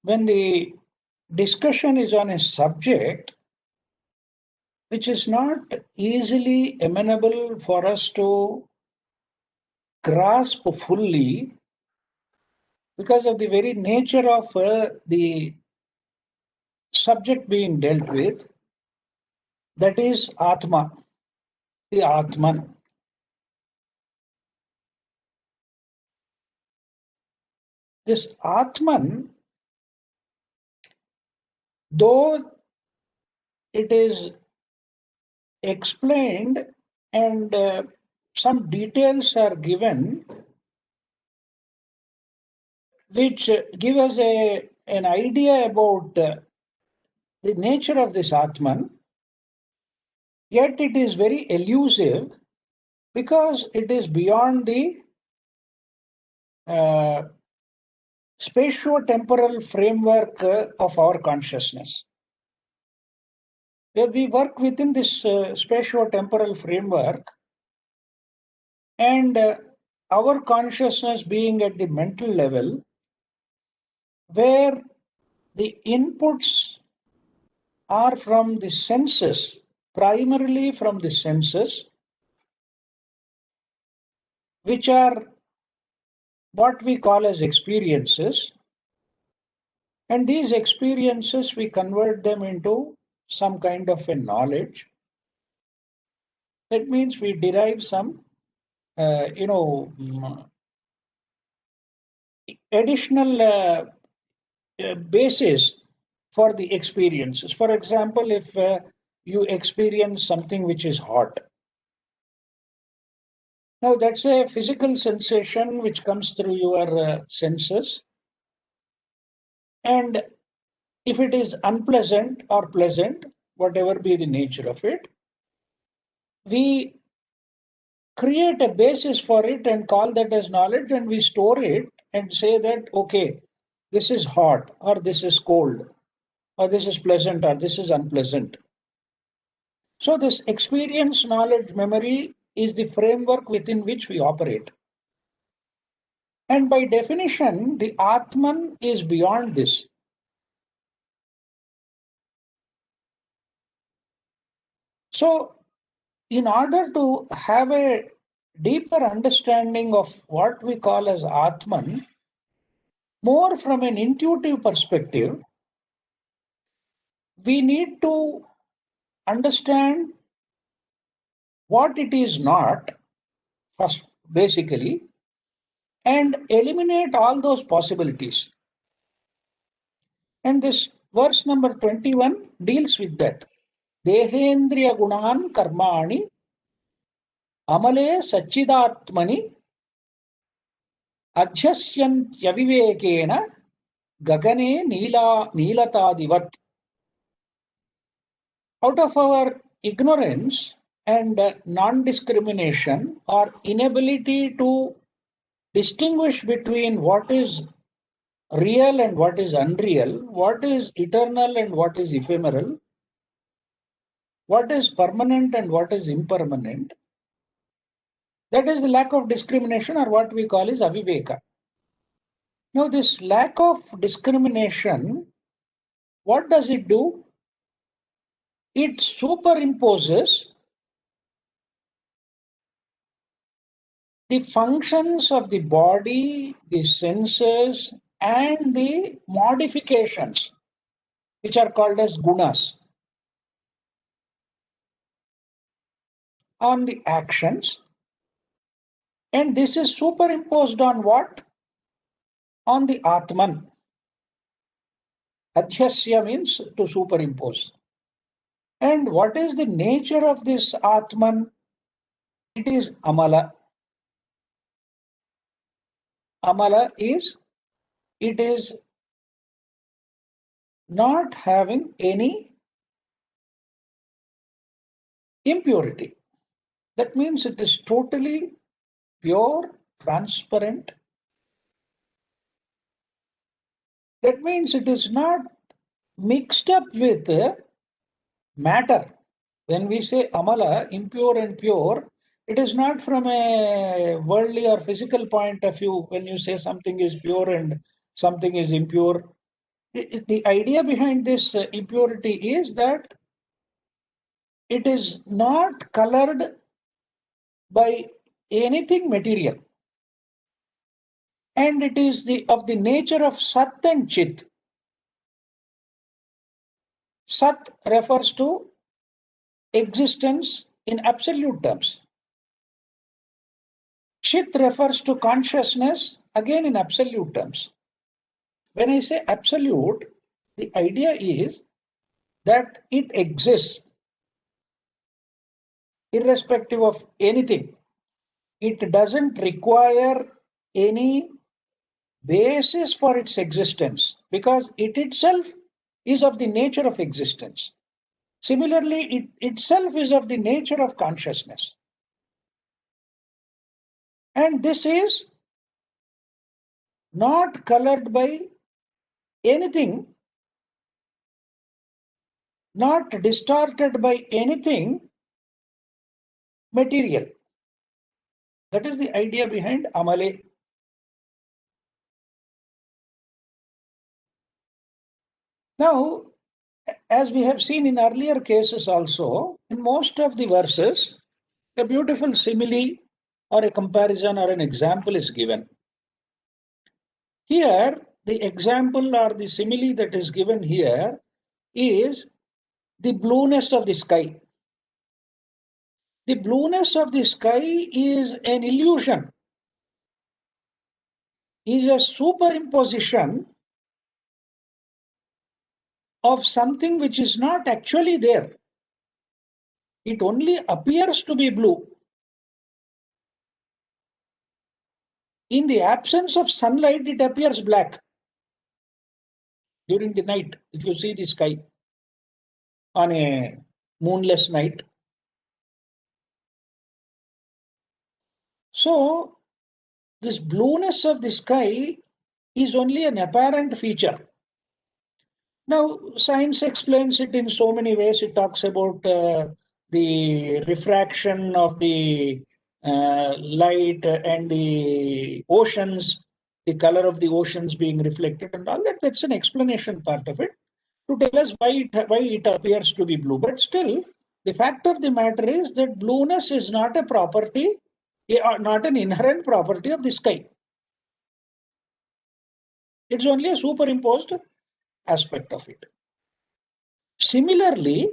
when the discussion is on a subject which is not easily amenable for us to grasp fully because of the very nature of the subject being dealt with, that is Atma, the Atman. This Atman, though it is explained and some details are given which give us an idea about the nature of this Atman, yet it is very elusive because it is beyond the spatio-temporal framework of our consciousness. We work within this spatio-temporal framework, and our consciousness being at the mental level, where the inputs are from the senses, primarily from the senses, which are what we call as experiences. And these experiences, we convert them into some kind of a knowledge. That means we derive some, additional basis for the experiences. For example, if you experience something which is hot, now that's a physical sensation which comes through your senses. And if it is unpleasant or pleasant, whatever be the nature of it, we create a basis for it and call that as knowledge, and we store it and say that, okay, this is hot or this is cold, or this is pleasant or this is unpleasant. So this experience, knowledge, memory is the framework within which we operate. And by definition, the Atman is beyond this. So in order to have a deeper understanding of what we call as Atman, more from an intuitive perspective, we need to understand what it is not, first, basically, and eliminate all those possibilities. And this verse number 21 deals with that. Dehendriya gunan karmani amale sachidatmani adhyasyantyavidekena gagane neelatadivat. Out of our ignorance and non-discrimination or inability to distinguish between what is real and what is unreal, what is eternal and what is ephemeral, what is permanent and what is impermanent, that is the lack of discrimination, or what we call is aviveka. Now this lack of discrimination, what does it do? It superimposes the functions of the body, the senses, and the modifications, which are called as gunas, on the actions. And this is superimposed on what? On the Atman. Adhyasya means to superimpose. And what is the nature of this Atman? It is Amala. Amala is, it is not having any impurity. That means it is totally pure, transparent. That means it is not mixed up with matter. When we say Amala, impure and pure, it is not from a worldly or physical point of view. When you say something is pure and something is impure, The idea behind this impurity is that it is not colored by anything material, and it is of the nature of Sat and Chit. Sat refers to existence in absolute terms. Chit refers to consciousness, again in absolute terms. When I say absolute, the idea is that it exists irrespective of anything. It doesn't require any basis for its existence because it itself is of the nature of existence. Similarly, it itself is of the nature of consciousness. And this is not colored by anything, not distorted by anything material. That is the idea behind Amale. Now, as we have seen in earlier cases also, in most of the verses, a beautiful simile or a comparison or an example is given. Here, the example or the simile that is given here is the blueness of the sky. The blueness of the sky is an illusion, is a superimposition of something which is not actually there. It only appears to be blue. In the absence of sunlight, it appears black. During the night, if you see the sky on a moonless night. So, this blueness of the sky is only an apparent feature. Now, science explains it in so many ways. It talks about the refraction of the light and the oceans, the color of the oceans being reflected and all that. That's an explanation part of it to tell us why it appears to be blue. But still, the fact of the matter is that blueness is not a property, not an inherent property of the sky. It's only a superimposed aspect of it. Similarly,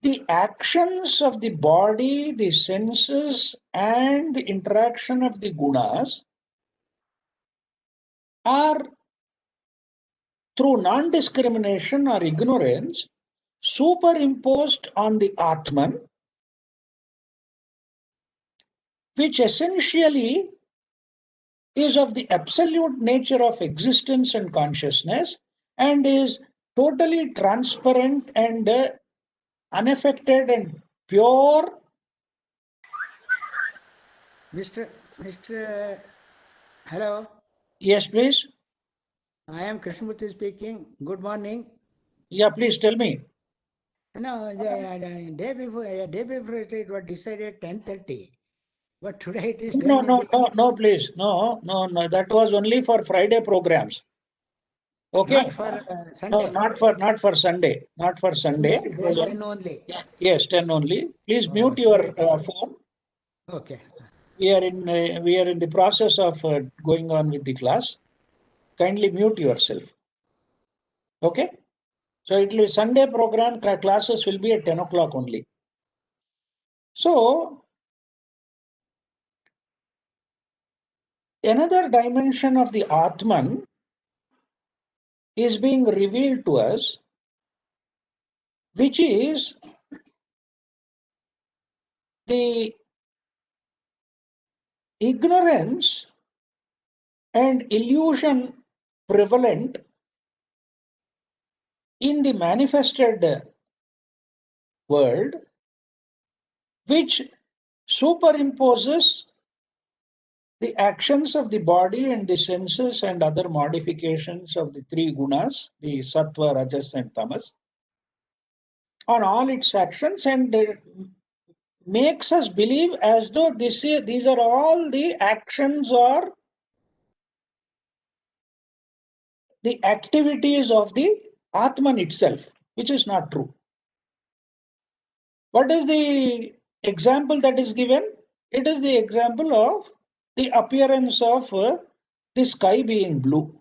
the actions of the body, the senses, and the interaction of the gunas are, through non-discrimination or ignorance, superimposed on the Atman, which essentially is of the absolute nature of existence and consciousness and is totally transparent and unaffected and pure. Mr. Hello. Yes, please. I am Krishnaphani speaking. Good morning. Yeah, please tell me. No, the day before it was decided 10:30, but today it is No, please. No. That was only for Friday programs. Okay. Not for Sunday. No, not for Sunday. Not for Sunday. It was 10 only. Yeah, yes, 10 only. Please mute your phone. Okay. We are in the process of going on with the class. Kindly mute yourself. Okay. So it will be Sunday program. Classes will be at 10 o'clock only. So another dimension of the Atman is being revealed to us, which is the ignorance and illusion prevalent in the manifested world, which superimposes the actions of the body and the senses and other modifications of the three gunas, the sattva, rajas, and tamas, on all its actions, and makes us believe as though these are all the actions or the activities of the Atman itself, which is not true. What is the example that is given? It is the example of the appearance of the sky being blue.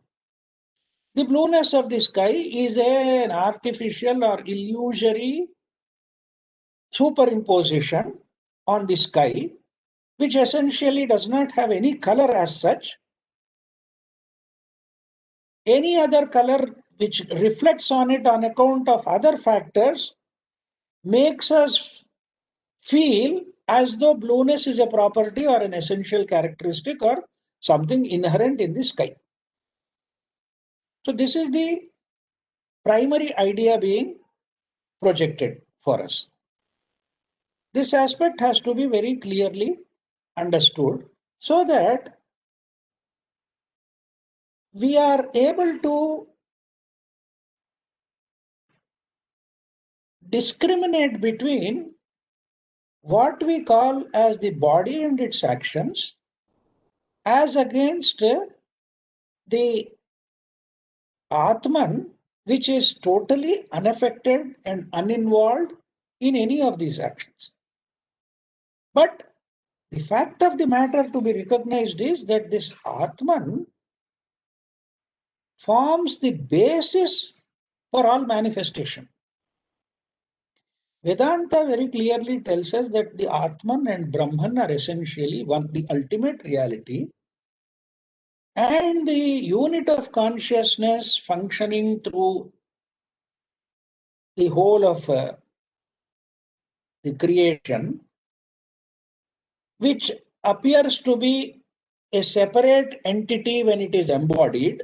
The blueness of the sky is an artificial or illusory superimposition on the sky, which essentially does not have any color as such. Any other color which reflects on it on account of other factors makes us feel as though blueness is a property or an essential characteristic or something inherent in the sky. So this is the primary idea being projected for us. This aspect has to be very clearly understood so that we are able to discriminate between what we call as the body and its actions as against the Atman, which is totally unaffected and uninvolved in any of these actions. But the fact of the matter to be recognized is that this Atman forms the basis for all manifestation. Vedanta very clearly tells us that the Atman and Brahman are essentially one, the ultimate reality, and the unit of consciousness functioning through the whole of the creation, which appears to be a separate entity when it is embodied,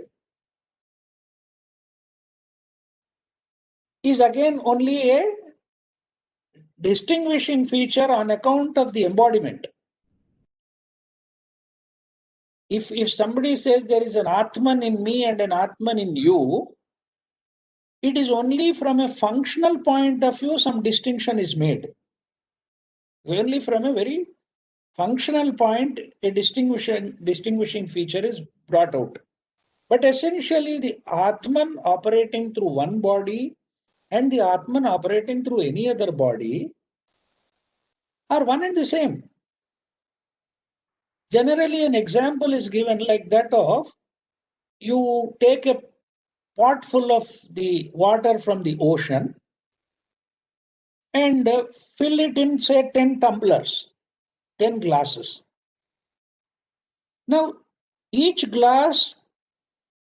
is again only a distinguishing feature on account of the embodiment. If somebody says there is an Atman in me and an Atman in you, it is only from a functional point of view some distinction is made. Only from a very functional point, a distinguishing feature is brought out. But essentially, the Atman operating through one body and the Atman operating through any other body are one and the same. Generally, an example is given like that of you take a pot full of the water from the ocean and fill it in, say, 10 tumblers, 10 glasses. Now, each glass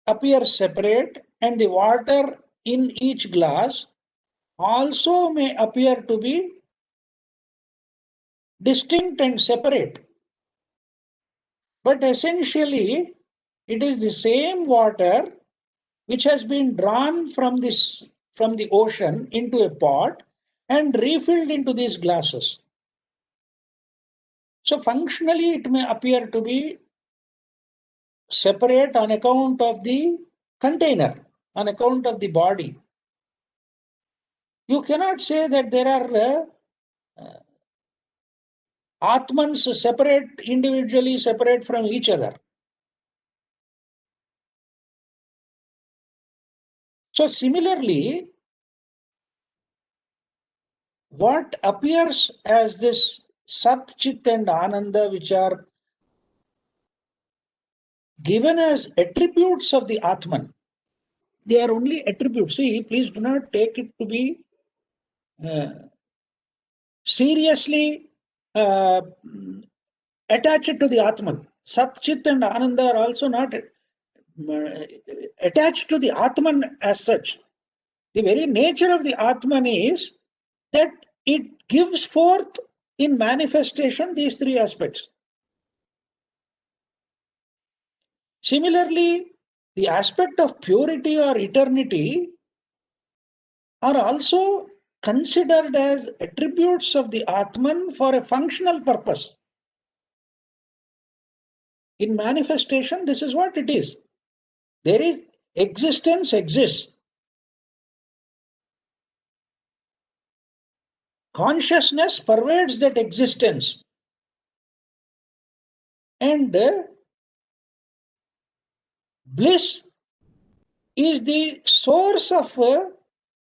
appears separate and the water in each glass also may appear to be distinct and separate. But essentially, it is the same water which has been drawn from the ocean into a pot and refilled into these glasses. So functionally, it may appear to be separate on account of the container, on account of the body. You cannot say that there are Atmans separate, individually separate from each other. So similarly, what appears as this Sat, Chit and Ananda, which are given as attributes of the Atman, they are only attributes. See, please do not take it to be seriously attached to the Atman. Sat, Chit and Ananda are also not attached to the Atman as such. The very nature of the Atman is that it gives forth in manifestation these three aspects. Similarly, the aspect of purity or eternity are also considered as attributes of the Atman for a functional purpose. In manifestation, this is what it is. There is existence exists. Consciousness pervades that existence. And bliss is the source of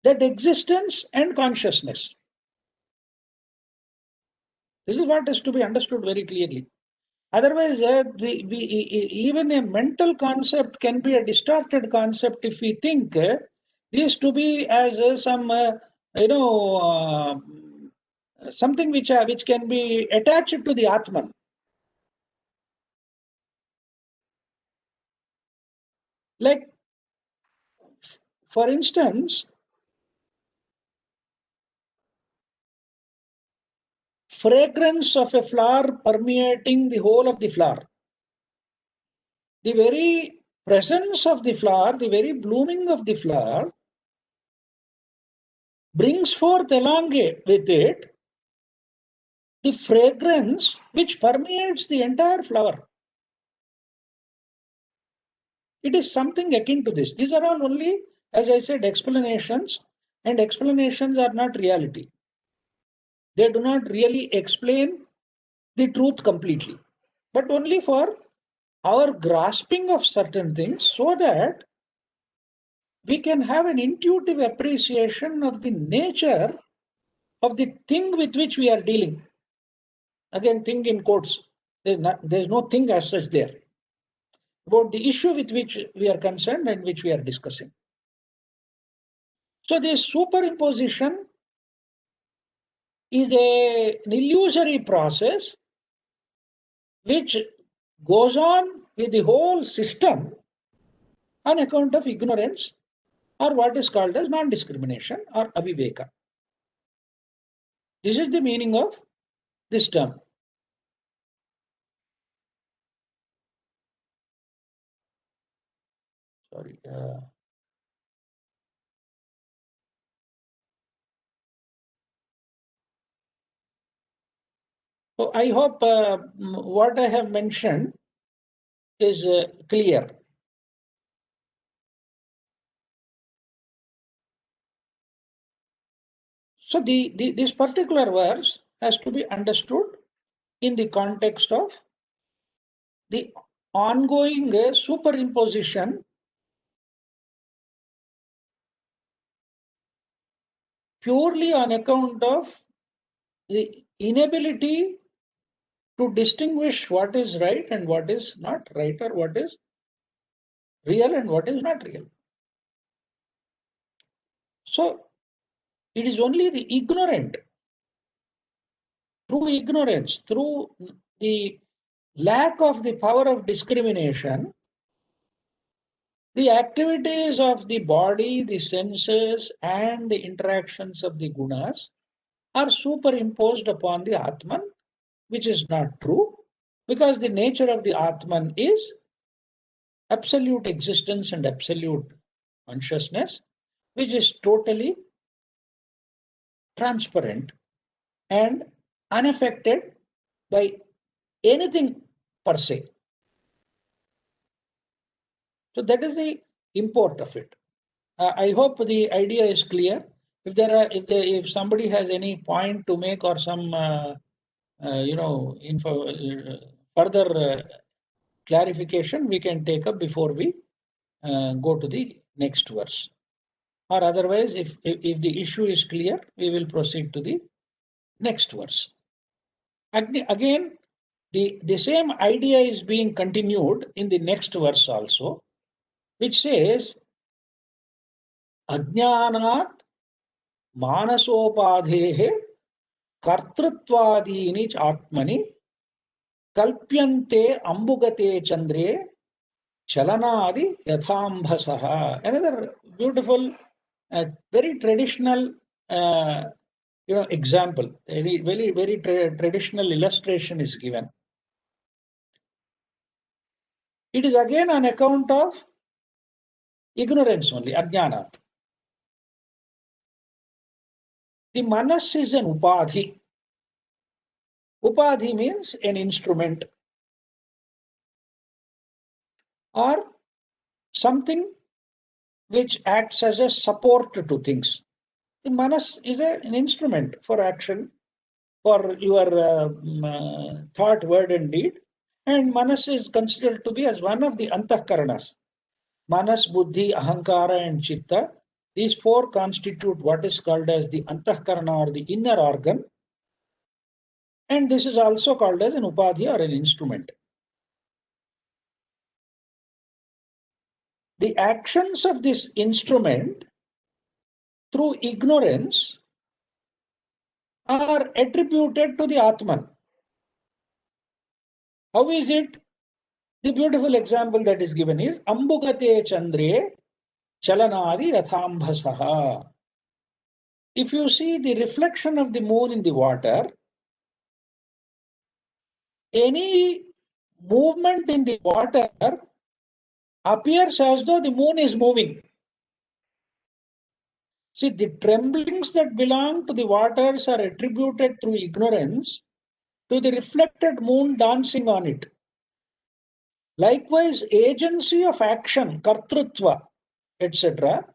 that existence and consciousness. This is what is to be understood very clearly. Otherwise, even a mental concept can be a distorted concept if we think this to be as some, something which can be attached to the Atman. Like, for instance, fragrance of a flower permeating the whole of the flower. The very presence of the flower, the very blooming of the flower, brings forth along with it the fragrance which permeates the entire flower. It is something akin to this. These are all only, as I said, explanations, and explanations are not reality. They do not really explain the truth completely, but only for our grasping of certain things so that we can have an intuitive appreciation of the nature of the thing with which we are dealing. Again, thing in quotes. There's no thing as such there. About the issue with which we are concerned and which we are discussing. So this superimposition is an illusory process which goes on with the whole system on account of ignorance, or what is called as non-discrimination or aviveka. This is the meaning of this term. Sorry. So I hope what I have mentioned is clear. So this particular verse has to be understood in the context of the ongoing superimposition purely on account of the inability to distinguish what is right and what is not right, or what is real and what is not real. So it is only the ignorant, through ignorance, through the lack of the power of discrimination, the activities of the body, the senses, and the interactions of the gunas are superimposed upon the Atman, which is not true, because the nature of the Atman is absolute existence and absolute consciousness, which is totally transparent and unaffected by anything per se. So that is the import of it. I hope the idea is clear. If somebody has any point to make or some further clarification, we can take up before we go to the next verse. Or otherwise, if the issue is clear, we will proceed to the next verse. Again, the same idea is being continued in the next verse also, which says, Ajnanat manasopadhehe kartrutvadini atmani kalpyante ambugate chandre chalanadi yathambhasaha. Another beautiful, very traditional example, very traditional illustration is given. It is again on account of ignorance only, ajnana. The manas is an upadhi. Upadhi means an instrument or something which acts as a support to things. The manas is an instrument for action, for your thought, word, and deed. And manas is considered to be as one of the antahkaranas. Manas, Buddhi, Ahankara and Chitta. These four constitute what is called as the Antahkarana or the inner organ. And this is also called as an Upadhi or an instrument. The actions of this instrument through ignorance are attributed to the Atman. How is it? The beautiful example that is given is Ambugate Chandre Chalanadi Yathambhasaha. If you see the reflection of the moon in the water, any movement in the water appears as though the moon is moving. See, the tremblings that belong to the waters are attributed through ignorance to the reflected moon dancing on it. Likewise, agency of action, kartrutva, etc.,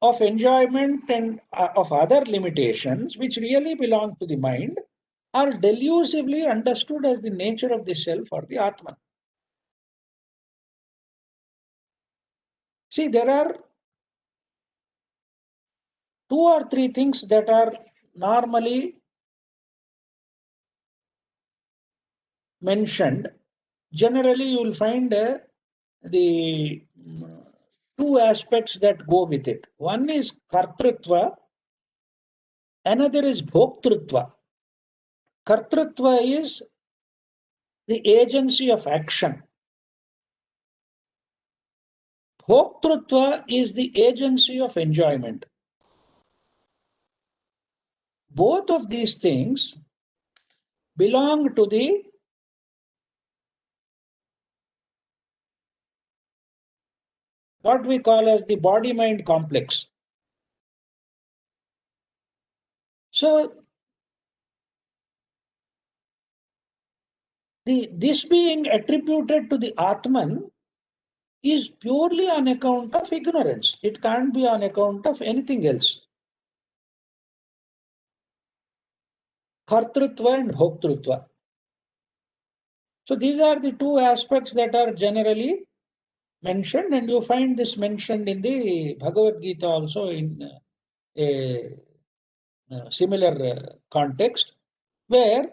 of enjoyment and of other limitations which really belong to the mind are delusively understood as the nature of the self or the Atman. See, there are two or three things that are normally mentioned. Generally, you will find the two aspects that go with it. One is kartrutva, another is bhoktrutva. Kartrutva is the agency of action. Bhoktrutva is the agency of enjoyment. Both of these things belong to the what we call as the body-mind complex. So, this being attributed to the Atman is purely on account of ignorance. It can't be on account of anything else. Kartrutva and Bhoktrutva. So these are the two aspects that are generally mentioned, and you find this mentioned in the Bhagavad Gita also in a similar context, where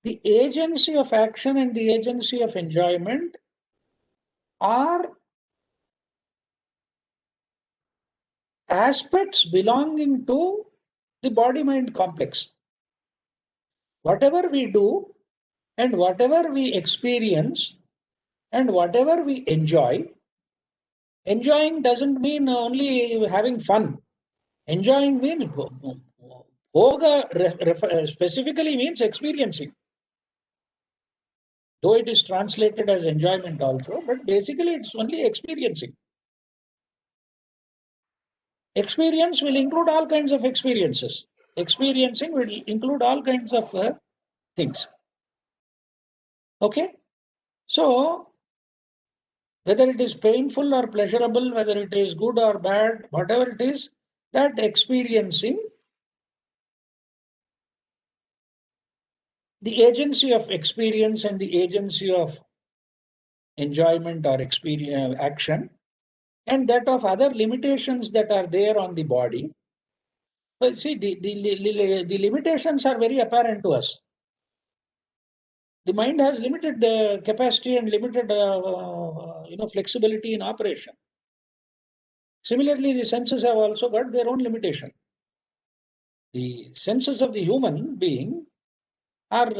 the agency of action and the agency of enjoyment are aspects belonging to the body-mind complex. Whatever we do and whatever we experience and whatever we enjoy, enjoying doesn't mean only having fun. Enjoying means bhoga specifically means experiencing. Though it is translated as enjoyment also, but basically it's only experiencing. Experience will include all kinds of experiences. Experiencing will include all kinds of things. Okay? So, whether it is painful or pleasurable, whether it is good or bad, whatever it is, that experiencing, the agency of experience and the agency of enjoyment or experience, action, and that of other limitations that are there on the body. Well, see, the limitations are very apparent to us. The mind has limited capacity and limited flexibility in operation. Similarly, the senses have also got their own limitation. The senses of the human being are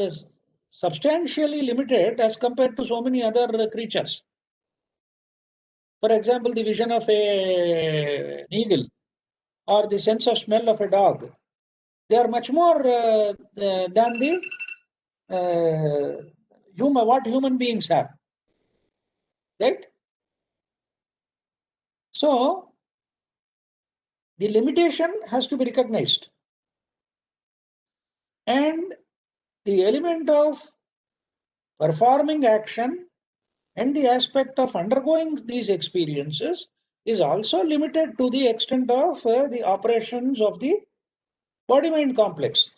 substantially limited as compared to so many other creatures. For example, the vision of an eagle or the sense of smell of a dog, they are much more than the what human beings have, right? So the limitation has to be recognized, and the element of performing action and the aspect of undergoing these experiences is also limited to the extent of the operations of the body-mind complex.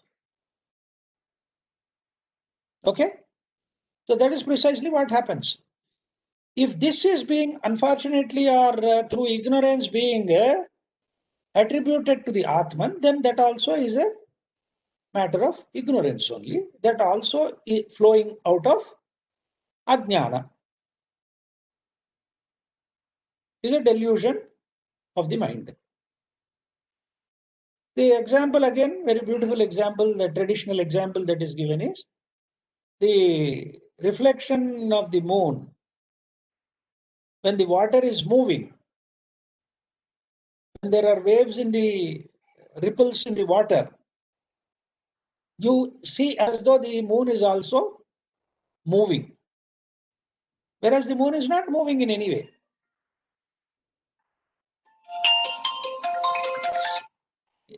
Okay? So that is precisely what happens. if this is being unfortunately or through ignorance being attributed to the Atman, then that also is a matter of ignorance only. That also is flowing out of Ajnana. Is a delusion of the mind. The example again, very beautiful example, the traditional example that is given is the reflection of the moon. When the water is moving, when there are waves in the ripples in the water, you see as though the moon is also moving, whereas the moon is not moving in any way.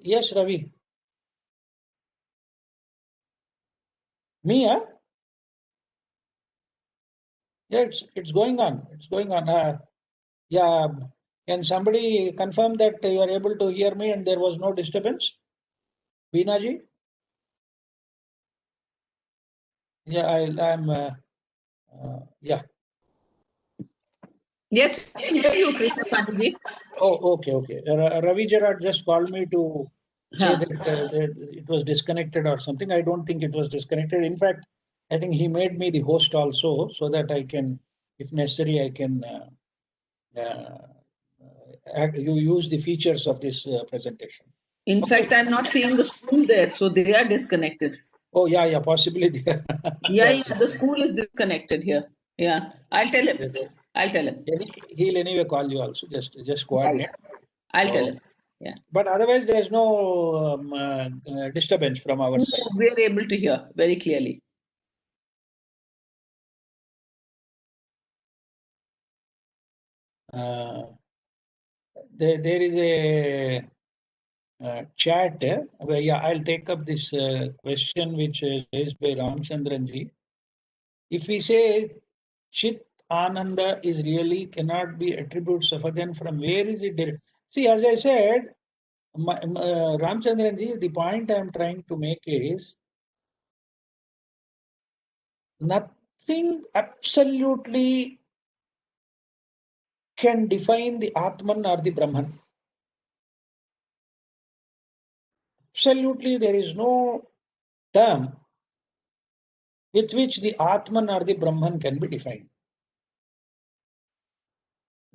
Yes, Ravi. Me, huh? Yeah, it's going on. It's going on. Yeah. Can somebody confirm that you are able to hear me and there was no disturbance? Bina ji? Yeah, I'm. Yeah. Yes, I can hear you, Krishnaphani ji. Oh, okay. Ravi Gerard just called me to say that it was disconnected or something. I don't think it was disconnected. In fact, I think he made me the host also, so that I can, if necessary, I can you use the features of this presentation. In fact, I'm not seeing the school there, so they are disconnected. Oh, yeah, possibly. Yeah, the school is disconnected here. Yeah, I'll tell him. Yes. I'll tell him. Yeah, he'll anyway call you also. Just coordinate. I'll tell him. Yeah. But otherwise, there is no disturbance from our side. We're able to hear very clearly. There is a chat where, yeah, I'll take up this question which is raised by Ramchandranji. If we say Chit Ananda is really cannot be attributes of, then from where is it derived? See, as I said, Ramchandranji, the point I am trying to make is nothing absolutely can define the Atman or the Brahman. Absolutely, there is no term with which the Atman or the Brahman can be defined.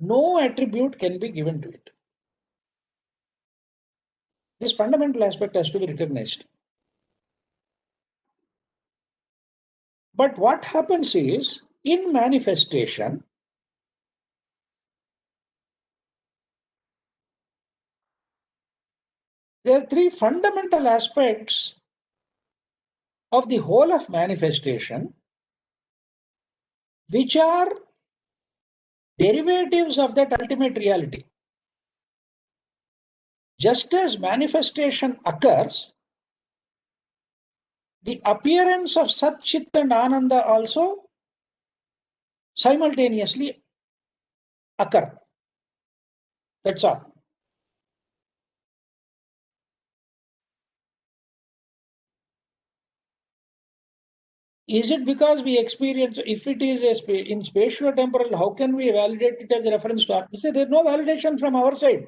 No attribute can be given to it. This fundamental aspect has to be recognized. But what happens is, in manifestation, there are three fundamental aspects of the whole of manifestation, which are derivatives of that ultimate reality. Just as manifestation occurs, the appearance of Sat, Chit and Ananda also simultaneously occur. That's all. Is it because we experience, if it is in spatio-temporal, how can we validate it as a reference to Atma? Say, there is no validation from our side.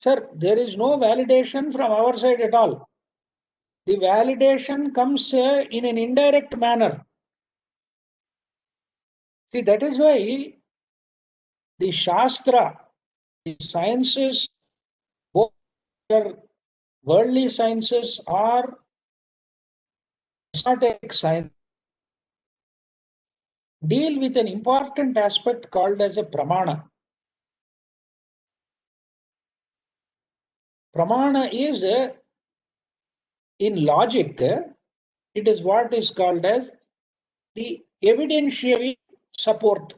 Sir, there is no validation from our side at all. The validation comes in an indirect manner. See, that is why the Shastra, the sciences, both worldly sciences or esoteric science, deal with an important aspect called as a pramana. Pramana is, in logic, it is what is called as the evidentiary support.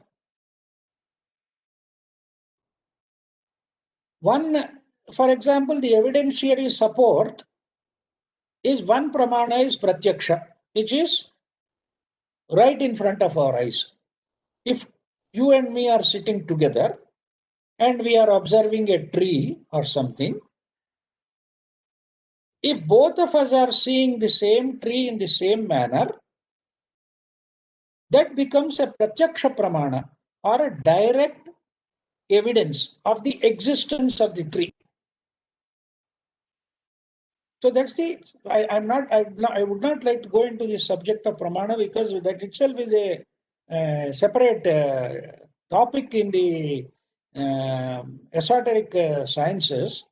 One, for example, the evidentiary support is one pramana is pratyaksha, which is right in front of our eyes. If you and me are sitting together and we are observing a tree or something, if both of us are seeing the same tree in the same manner, that becomes a pratyaksha pramana or a direct evidence of the existence of the tree. So that's the, I would not like to go into the subject of pramana because that itself is a separate topic in the esoteric sciences,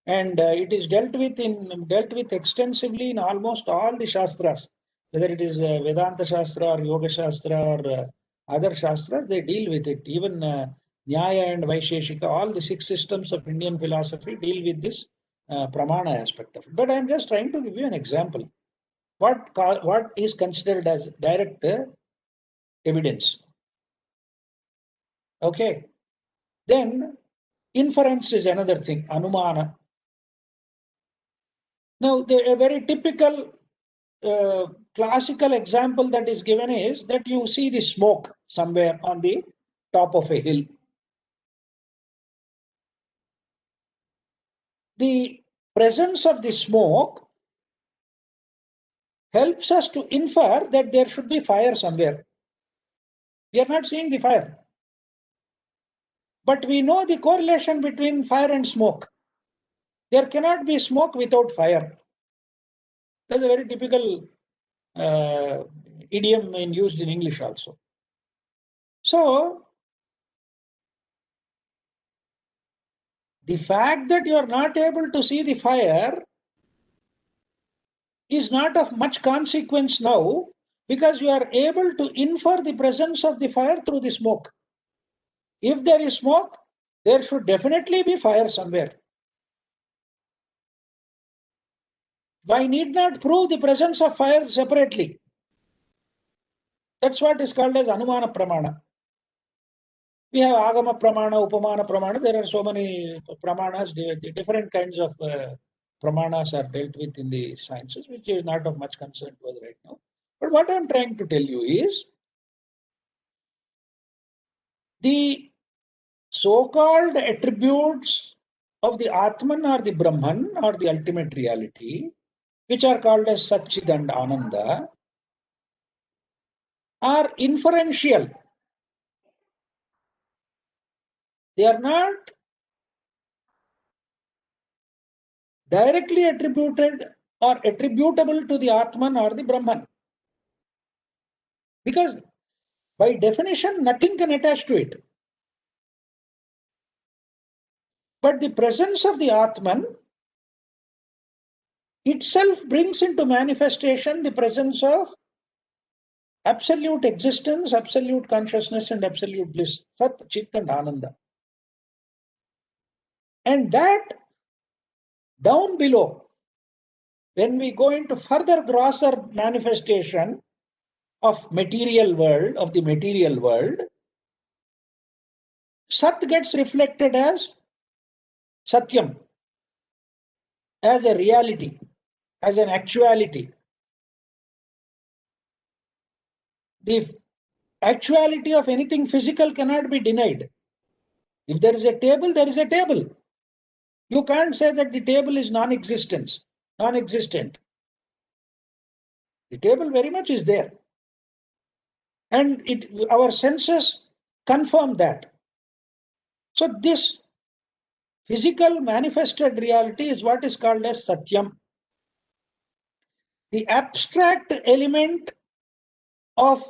and it is dealt with extensively in almost all the shastras, whether it is Vedanta Shastra or Yoga Shastra or other shastras, they deal with it. Even Nyaya and Vaisheshika, all the 6 systems of Indian philosophy deal with this pramana aspect of it. But I'm just trying to give you an example. What is considered as direct evidence? Okay. Then inference is another thing, anumana. Now, a very typical classical example that is given is that you see the smoke somewhere on the top of a hill. The presence of the smoke helps us to infer that there should be fire somewhere. We are not seeing the fire, but we know the correlation between fire and smoke. There cannot be smoke without fire. That's a very typical idiom used in English also. So the fact that you are not able to see the fire is not of much consequence now, because you are able to infer the presence of the fire through the smoke. If there is smoke, there should definitely be fire somewhere. I need not prove the presence of fire separately. That's what is called as Anumana Pramana. We have Agama Pramana, Upamana Pramana. There are so many Pramanas, the different kinds of Pramanas are dealt with in the sciences, which is not of much concern to us right now. But what I'm trying to tell you is the so-called attributes of the Atman or the Brahman or the ultimate reality, which are called as Satchid and Ananda, are inferential. They are not directly attributed or attributable to the Atman or the Brahman. Because by definition, nothing can attach to it. But the presence of the Atman itself brings into manifestation the presence of absolute existence, absolute consciousness, and absolute bliss, Sat, Chit, and Ananda. And that down below, when we go into further grosser manifestation of material world, of the material world, Sat gets reflected as Satyam, as a reality, as an actuality. The actuality of anything physical cannot be denied. If there is a table, there is a table. You can't say that the table is non-existent. The table very much is there. And our senses confirm that. So this physical manifested reality is what is called as Satyam. The abstract element of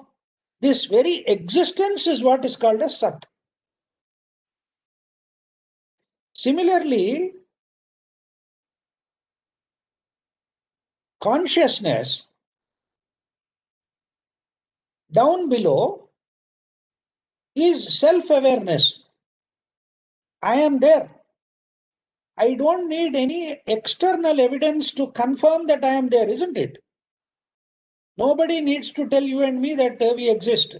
this very existence is what is called as Sat. Similarly, consciousness down below is self-awareness. I am there. I don't need any external evidence to confirm that I am there, isn't it? Nobody needs to tell you and me that we exist.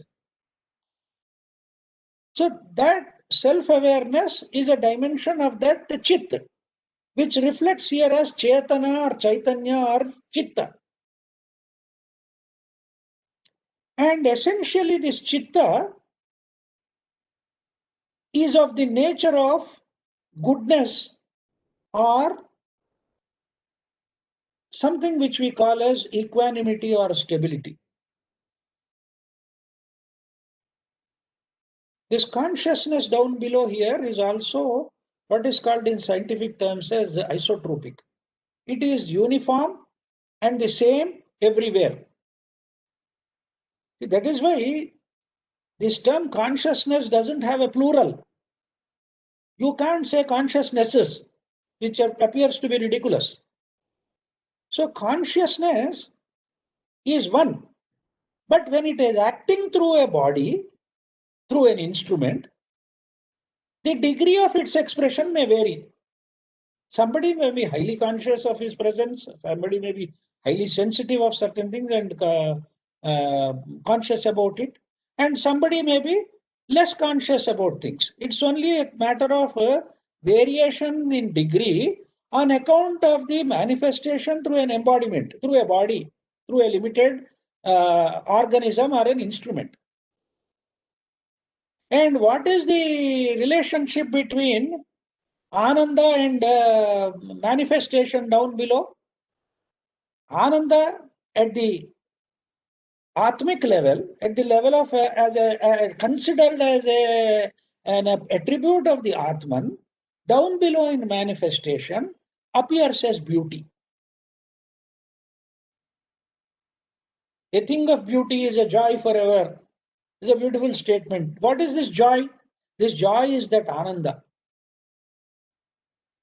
So that self-awareness is a dimension of that Chit, which reflects here as Chetana or Chaitanya or Chitta. And essentially this Chitta is of the nature of goodness or something which we call as equanimity or stability. This consciousness down below here is also what is called in scientific terms as isotropic. It is uniform and the same everywhere. That is why this term consciousness doesn't have a plural. You can't say consciousnesses, which appears to be ridiculous. So consciousness is one, but when it is acting through a body, through an instrument, the degree of its expression may vary. Somebody may be highly conscious of his presence, somebody may be highly sensitive of certain things and conscious about it, and somebody may be less conscious about things. It's only a matter of variation in degree on account of the manifestation through an embodiment, through a body, through a limited organism or an instrument. And what is the relationship between Ananda and manifestation down below? Ananda at the Atmic level, at the level of considered as an attribute of the Atman, down below in manifestation appears as beauty. A thing of beauty is a joy forever. It's a beautiful statement. What is this joy? This joy is that Ananda.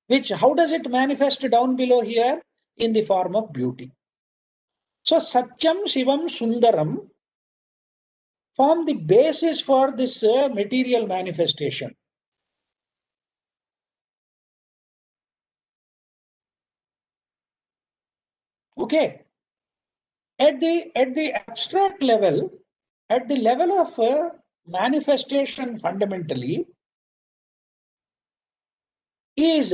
Which, how does it manifest down below here? In the form of beauty. So Satyam, Shivam, Sundaram form the basis for this material manifestation. Okay. At the abstract level, at the level of manifestation fundamentally is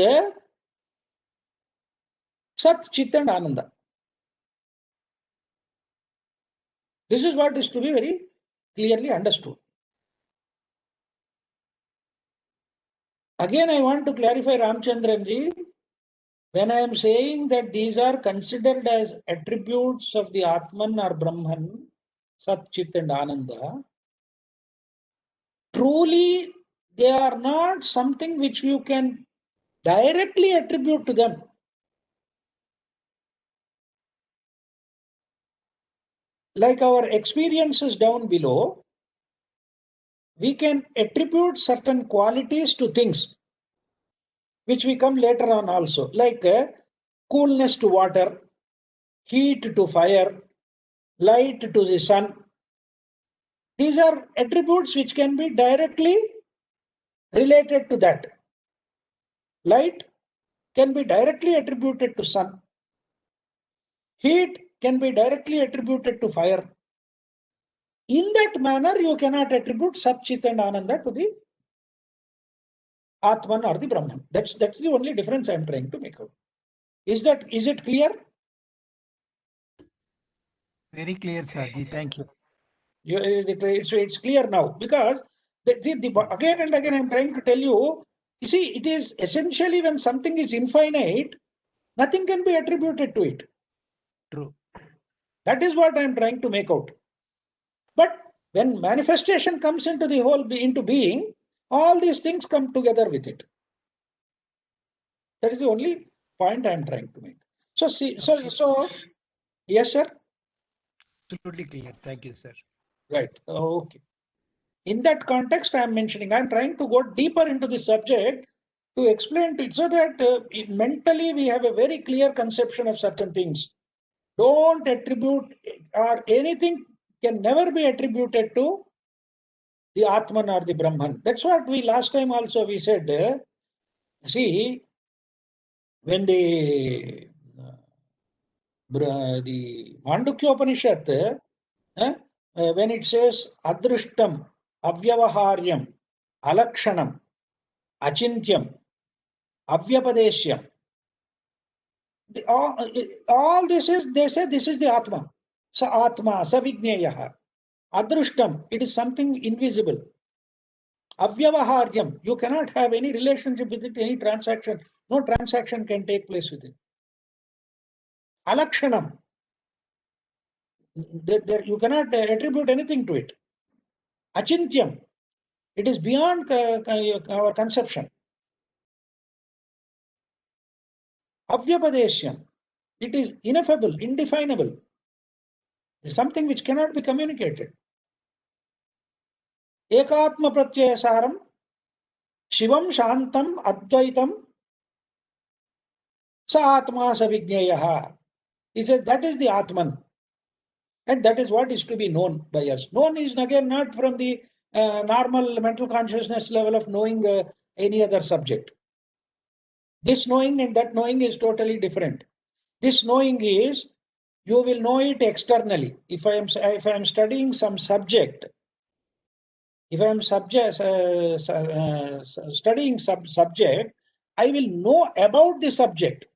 Sat, Chit and Ananda. This is what is to be very clearly understood. Again, I want to clarify, Ramchandranji, when I am saying that these are considered as attributes of the Atman or Brahman, Sat, Chit and Ananda, truly they are not something which you can directly attribute to them. Like our experiences down below, we can attribute certain qualities to things, which we come later on also, like coolness to water, heat to fire, light to the sun. These are attributes which can be directly related to that. Light can be directly attributed to sun. Heat can be directly attributed to fire. In that manner, you cannot attribute Sat, Chit and Ananda to the Atman or the Brahman. That's the only difference I'm trying to make out. Is it clear? Very clear, Sarji. Thank you. So it's clear now, because again and again I'm trying to tell you, you see, it is essentially when something is infinite, nothing can be attributed to it. True. That is what I'm trying to make out. But when manifestation comes into the whole into being, all these things come together with it. That is the only point I'm trying to make. So see, so yes, sir. Absolutely clear. Thank you, sir. Right. Okay. In that context, I'm mentioning, I'm trying to go deeper into the subject to explain to it so that mentally we have a very clear conception of certain things. Don't attribute, or anything can never be attributed to the Atman or the Brahman. That's what we last time also we said. See, when the Mandukya Upanishad, when it says Adrishtam, Avyavaharyam, Alakshanam, Achintyam, Avyapadeshyam, all this is, they say this is the Atma. Sa Atma, Sa Vigneyaha. Adrishtam, it is something invisible. Avyavaharyam, you cannot have any relationship with it, any transaction. No transaction can take place with it. Alakshanam, you cannot attribute anything to it. Achintyam, It is beyond our conception. Avyapadeshyam. It is ineffable, indefinable. It's something which cannot be communicated. Ekatma pratyasaram, Shivam Shantam Advaitam, Sa Atma Savignayaha. He says that is the Atman. And that is what is to be known by us. Known is again not from the normal mental consciousness level of knowing any other subject. This knowing and that knowing is totally different. This knowing is, you will know it externally. If I am studying some subject, if I am studying some subject, I will know about the subject.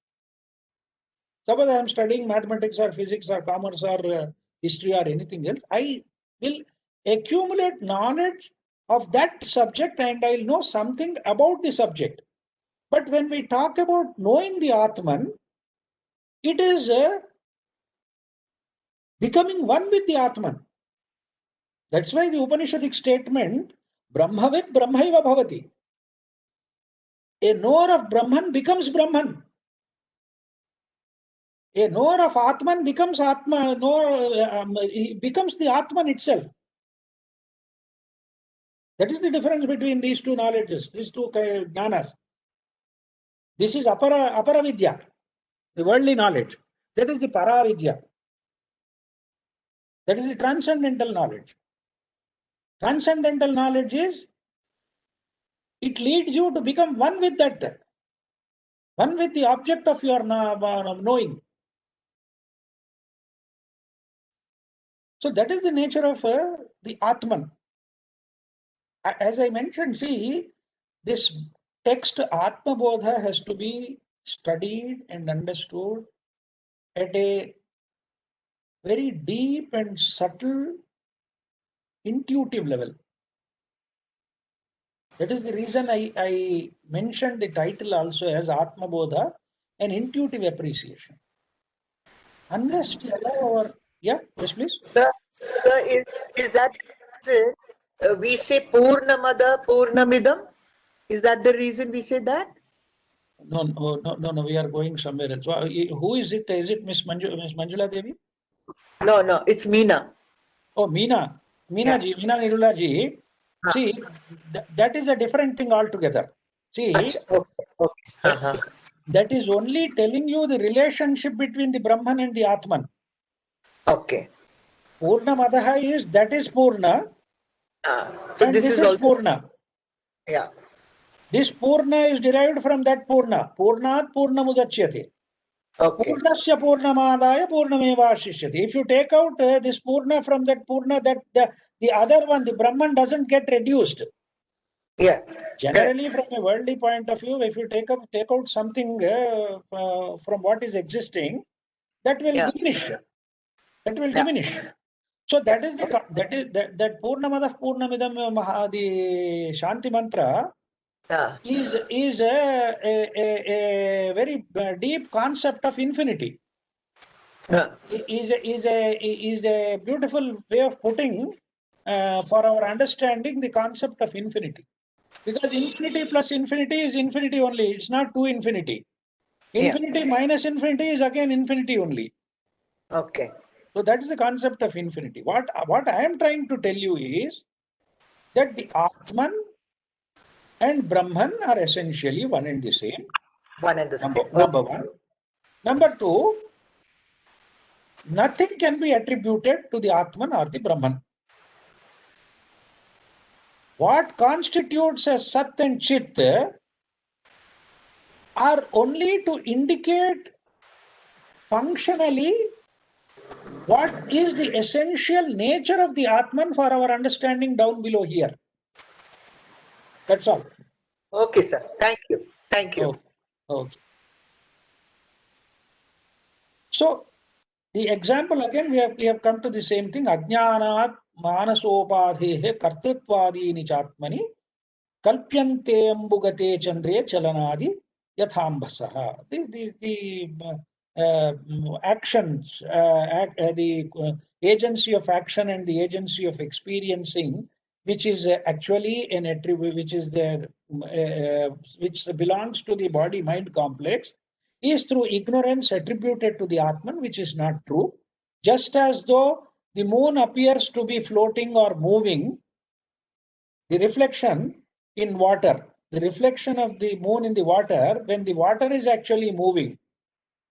Suppose I am studying mathematics or physics or commerce or history or anything else, I will accumulate knowledge of that subject and I will know something about the subject. But when we talk about knowing the Atman, it is becoming one with the Atman. That's why the Upanishadic statement, Brahmavid Brahmaiva Bhavati. A knower of Brahman becomes Brahman. A knower of Atman becomes Atma, he becomes the Atman itself. That is the difference between these two knowledges, these two jnanas. This is apara vidya, the worldly knowledge. That is the para vidya. That is the transcendental knowledge. Transcendental knowledge is, it leads you to become one with that, one with the object of your knowing. So that is the nature of the Atman. As I mentioned, see, this text Atmabodha has to be studied and understood at a very deep and subtle, intuitive level. That is the reason I mentioned the title also as Atmabodha, an intuitive appreciation. Unless we allow our, yeah, yes, please. Sir, is that we say Purnamada Purnamidam? Is that the reason we say that? No, we are going somewhere else. Who is it? Is it Miss Manjula Devi? No, it's Meena. Oh, Meena. Meena ji, Meena Nirula ji. See, that is a different thing altogether. See, okay. That is only telling you the relationship between the Brahman and the Atman. Okay. Purna Madaha is, that is Purna. So this is also Purna. Yeah. This Purna is derived from that Purna. Purnat Purna Mudachyate. Okay. Purnasya Purnamadaya Purnameva Shishyate. If you take out this Purna from that Purna, that the other one, the Brahman, doesn't get reduced. Yeah. Generally, from a worldly point of view, if you take out something from what is existing, that will diminish. That will diminish. So that is that Purnamada Purnamidam the Shanti mantra is a very deep concept of infinity. Is a beautiful way of putting for our understanding the concept of infinity. Because infinity plus infinity is infinity only. It's not two infinity. Infinity minus infinity is again infinity only. Okay. So that is the concept of infinity. What I am trying to tell you is that the Atman and Brahman are essentially one and the same. One and the same. Number one. Number two, nothing can be attributed to the Atman or the Brahman. What constitutes a Sat and Chit are only to indicate functionally what is the essential nature of the Atman for our understanding down below here. That's all. Okay, sir. Thank you. Thank you. Okay. So the example again, we have come to the same thing. Ajnanat manasopadhehe kartritvadini chatmani kalpyante ambugate chandre chalanadi yathambhasaha. The actions, the agency of action and the agency of experiencing which is actually an attribute, which is there, which belongs to the body-mind complex, is through ignorance attributed to the Atman, which is not true. Just as though the moon appears to be floating or moving, the reflection in water, the reflection of the moon in the water, when the water is actually moving,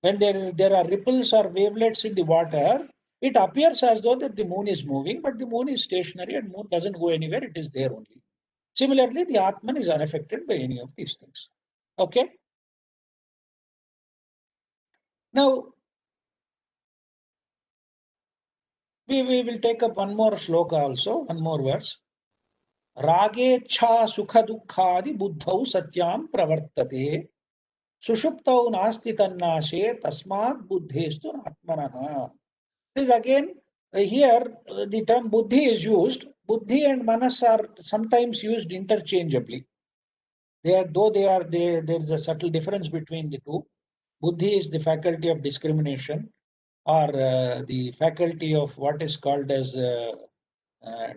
when there are ripples or wavelets in the water, it appears as though that the moon is moving, but the moon is stationary and moon doesn't go anywhere, it is there only. Similarly, the Atman is unaffected by any of these things. Okay? Now, we will take up one more shloka also, one more verse. Ragecha sukha dukkhadi buddhau satyam pravartate sushuptau nasti tannashe tasmat buddhestu atmanaha. This again, here the term buddhi is used. Buddhi and manas are sometimes used interchangeably. There is a subtle difference between the two. Buddhi is the faculty of discrimination, or the faculty of what is called as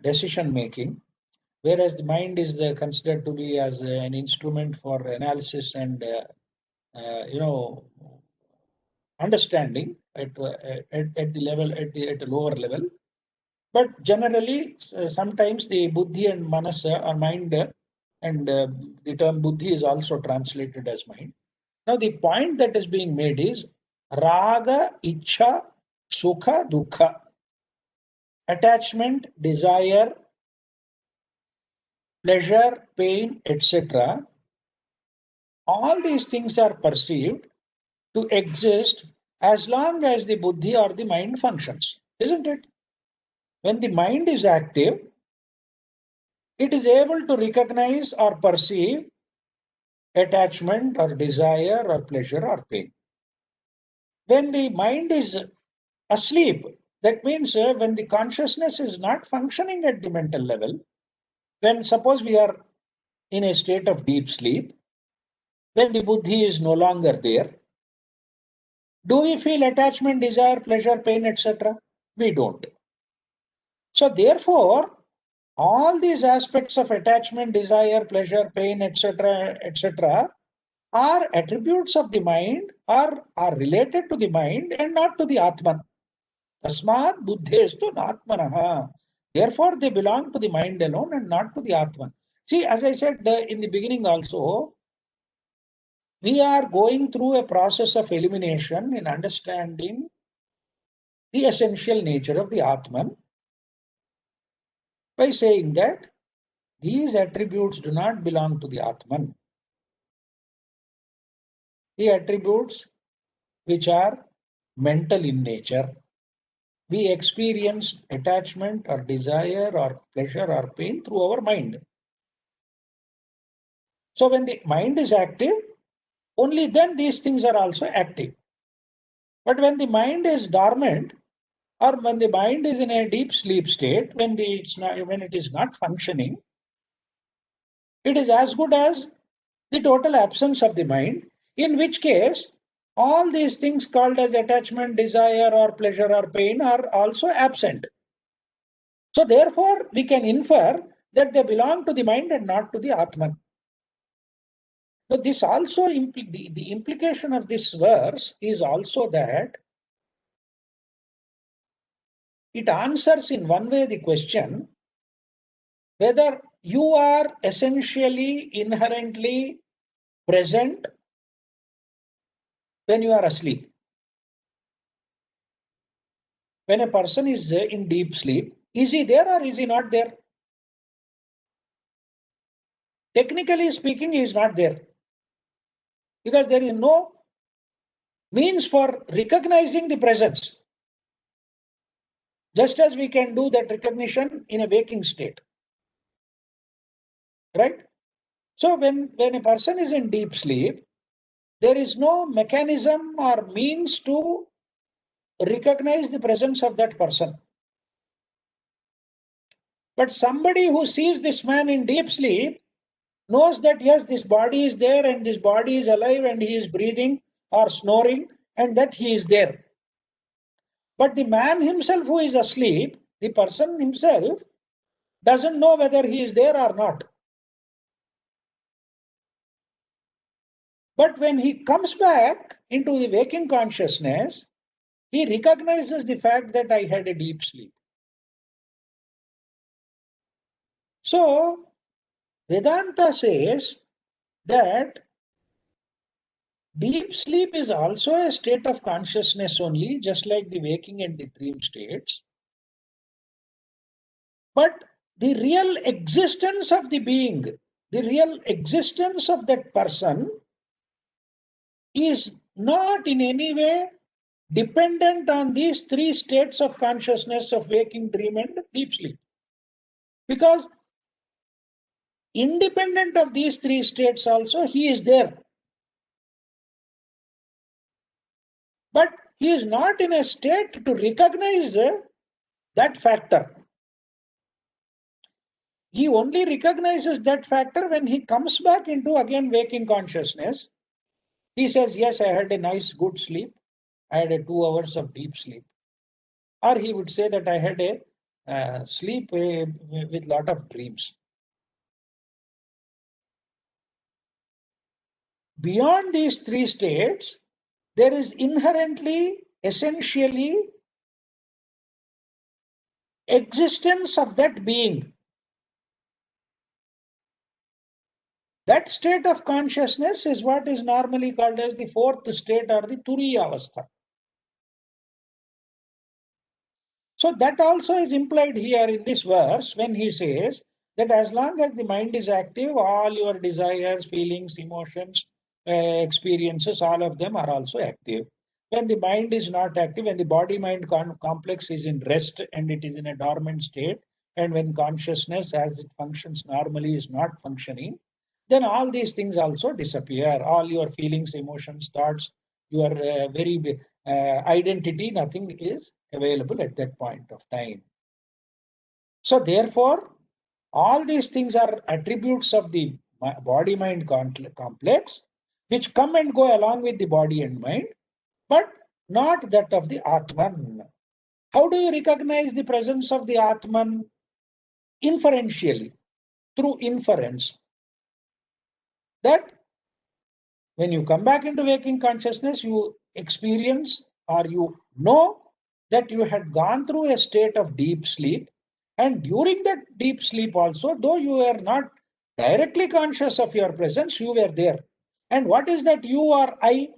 decision making, whereas the mind is considered to be as an instrument for analysis and understanding at the level at a lower level. But generally, sometimes the buddhi and manasa are mind, and the term buddhi is also translated as mind. Now, the point that is being made is raga, ichha, sukha, dukkha. Attachment, desire, pleasure, pain, etc. All these things are perceived to exist as long as the buddhi or the mind functions, isn't it? When the mind is active, it is able to recognize or perceive attachment or desire or pleasure or pain. When the mind is asleep, that means when the consciousness is not functioning at the mental level, when suppose we are in a state of deep sleep, when the buddhi is no longer there, do we feel attachment, desire, pleasure, pain, etc.? We don't. So therefore, all these aspects of attachment, desire, pleasure, pain, etc., etc., are attributes of the mind, or are related to the mind and not to the Atman. Tasmat buddhestu natmanaha. Therefore, they belong to the mind alone and not to the Atman. See, as I said in the beginning also, we are going through a process of elimination in understanding the essential nature of the Atman by saying that these attributes do not belong to the Atman. The attributes which are mental in nature, we experience attachment or desire or pleasure or pain through our mind. So when the mind is active, only then these things are also active. But when the mind is dormant, or when the mind is in a deep sleep state, when it is not functioning, it is as good as the total absence of the mind, in which case all these things called as attachment, desire or pleasure or pain are also absent. So therefore, we can infer that they belong to the mind and not to the Atman. So this also, the implication of this verse is also that it answers in one way the question whether you are essentially inherently present when you are asleep. When a person is in deep sleep, is he there or is he not there? Technically speaking, he is not there, because there is no means for recognizing the presence, just as we can do that recognition in a waking state, right? So when a person is in deep sleep, there is no mechanism or means to recognize the presence of that person. But somebody who sees this man in deep sleep knows that yes, this body is there and this body is alive and he is breathing or snoring and that he is there. But the man himself who is asleep, the person himself, doesn't know whether he is there or not. But when he comes back into the waking consciousness, he recognizes the fact that I had a deep sleep. So Vedanta says that deep sleep is also a state of consciousness only, just like the waking and the dream states. But the real existence of the being, the real existence of that person is not in any way dependent on these three states of consciousness of waking, dream, and deep sleep. Because independent of these three states also, he is there. But he is not in a state to recognize that factor. He only recognizes that factor when he comes back into again waking consciousness. He says, yes, I had a nice good sleep. I had a 2 hours of deep sleep. Or he would say that I had a sleep with lot of dreams. Beyond these three states, there is inherently, essentially, existence of that being. That state of consciousness is what is normally called as the fourth state or the Turiya Avastha. So that also is implied here in this verse when he says that as long as the mind is active, all your desires, feelings, emotions, experiences, all of them are also active. When the mind is not active, when the body-mind complex is in rest and it is in a dormant state, and when consciousness as it functions normally is not functioning, then all these things also disappear. All your feelings, emotions, thoughts, your very identity, nothing is available at that point of time. So therefore, all these things are attributes of the body-mind complex, which come and go along with the body and mind, but not that of the Atman. How do you recognize the presence of the Atman? Inferentially, through inference. That when you come back into waking consciousness, you experience or you know that you had gone through a state of deep sleep. And during that deep sleep also, though you were not directly conscious of your presence, you were there. And what is that you or I?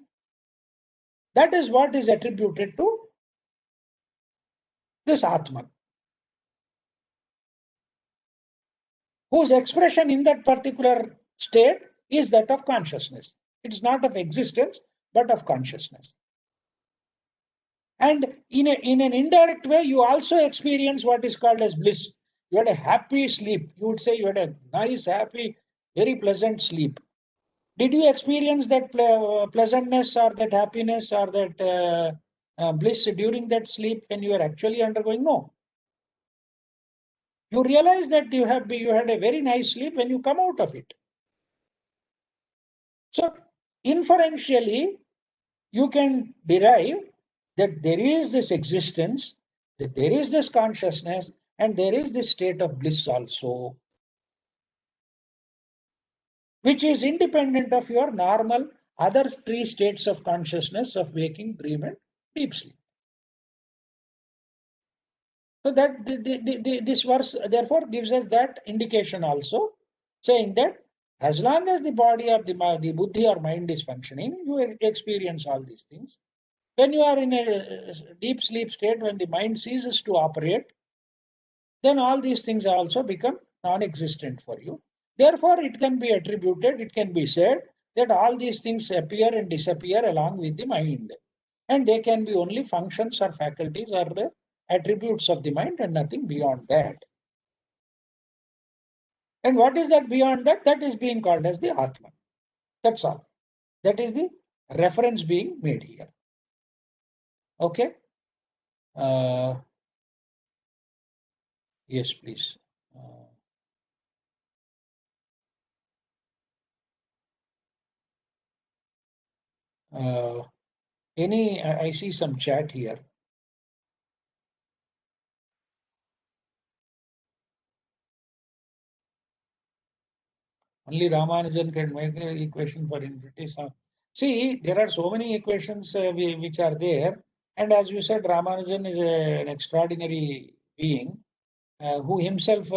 That is what is attributed to this Atman, whose expression in that particular state is that of consciousness. It's not of existence, but of consciousness. And in an indirect way, you also experience what is called as bliss. You had a happy sleep. You would say you had a nice, happy, very pleasant sleep. Did you experience that pleasantness or that happiness or that bliss during that sleep when you were actually undergoing? No. You realize that you had a very nice sleep when you come out of it. So inferentially, you can derive that there is this existence, that there is this consciousness, and there is this state of bliss also, which is independent of your normal other three states of consciousness of waking, dream, and deep sleep. So that this verse therefore gives us that indication also, saying that as long as the body or the buddhi or mind is functioning, you experience all these things. When you are in a deep sleep state, when the mind ceases to operate, then all these things also become non-existent for you. Therefore, it can be attributed, it can be said that all these things appear and disappear along with the mind. And they can be only functions or faculties or the attributes of the mind and nothing beyond that. And what is that beyond that? That is being called as the Atman. That's all. That is the reference being made here. Okay. Yes, please. I see some chat here. Only Ramanujan can make an equation for infinity. See, there are so many equations which are there. And as you said, Ramanujan is an extraordinary being who himself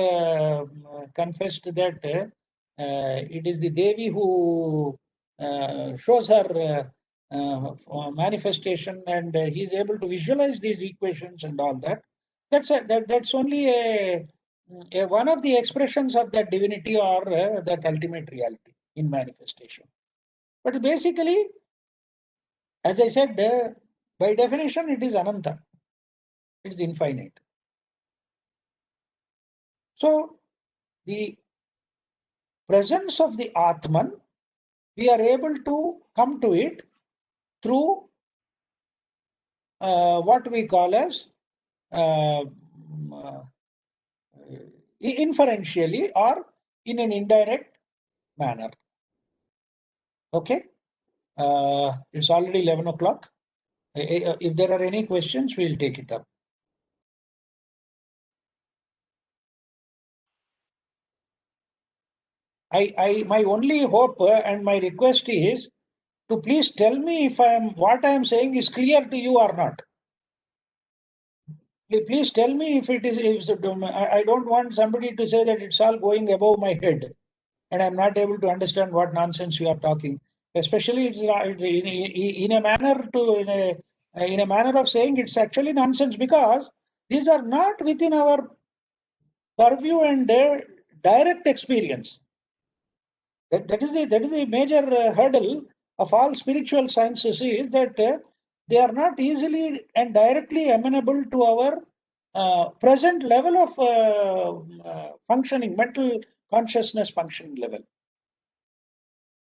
confessed that it is the Devi who shows her manifestation, and he is able to visualize these equations and all that. That's only one of the expressions of that divinity or that ultimate reality in manifestation. But basically, as I said, by definition, it is Ananta. It is infinite. So the presence of the Atman, we are able to come to it through what we call as inferentially or in an indirect manner. Okay, it's already 11 o'clock. If there are any questions, we'll take it up. My only hope and my request is to please tell me if what I am saying is clear to you or not. Please tell me if it is. I don't want somebody to say that it's all going above my head, and I'm not able to understand what nonsense you are talking. Especially it's in a manner in a manner of saying it's actually nonsense, because these are not within our purview and direct experience. That is the major hurdle of all spiritual sciences, is that they are not easily and directly amenable to our present level of functioning, mental consciousness functioning level.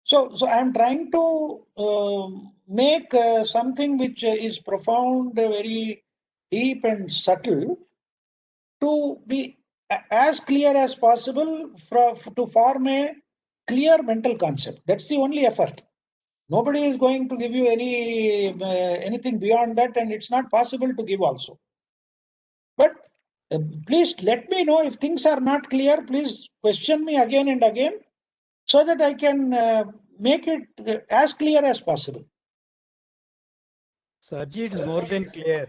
So I am trying to make something which is profound, very deep and subtle, to be as clear as possible to form a clear mental concept. That's the only effort. Nobody is going to give you anything beyond that, and it's not possible to give also. But please let me know if things are not clear. Please question me again and again, so that I can make it as clear as possible. Sarji, it is more than clear.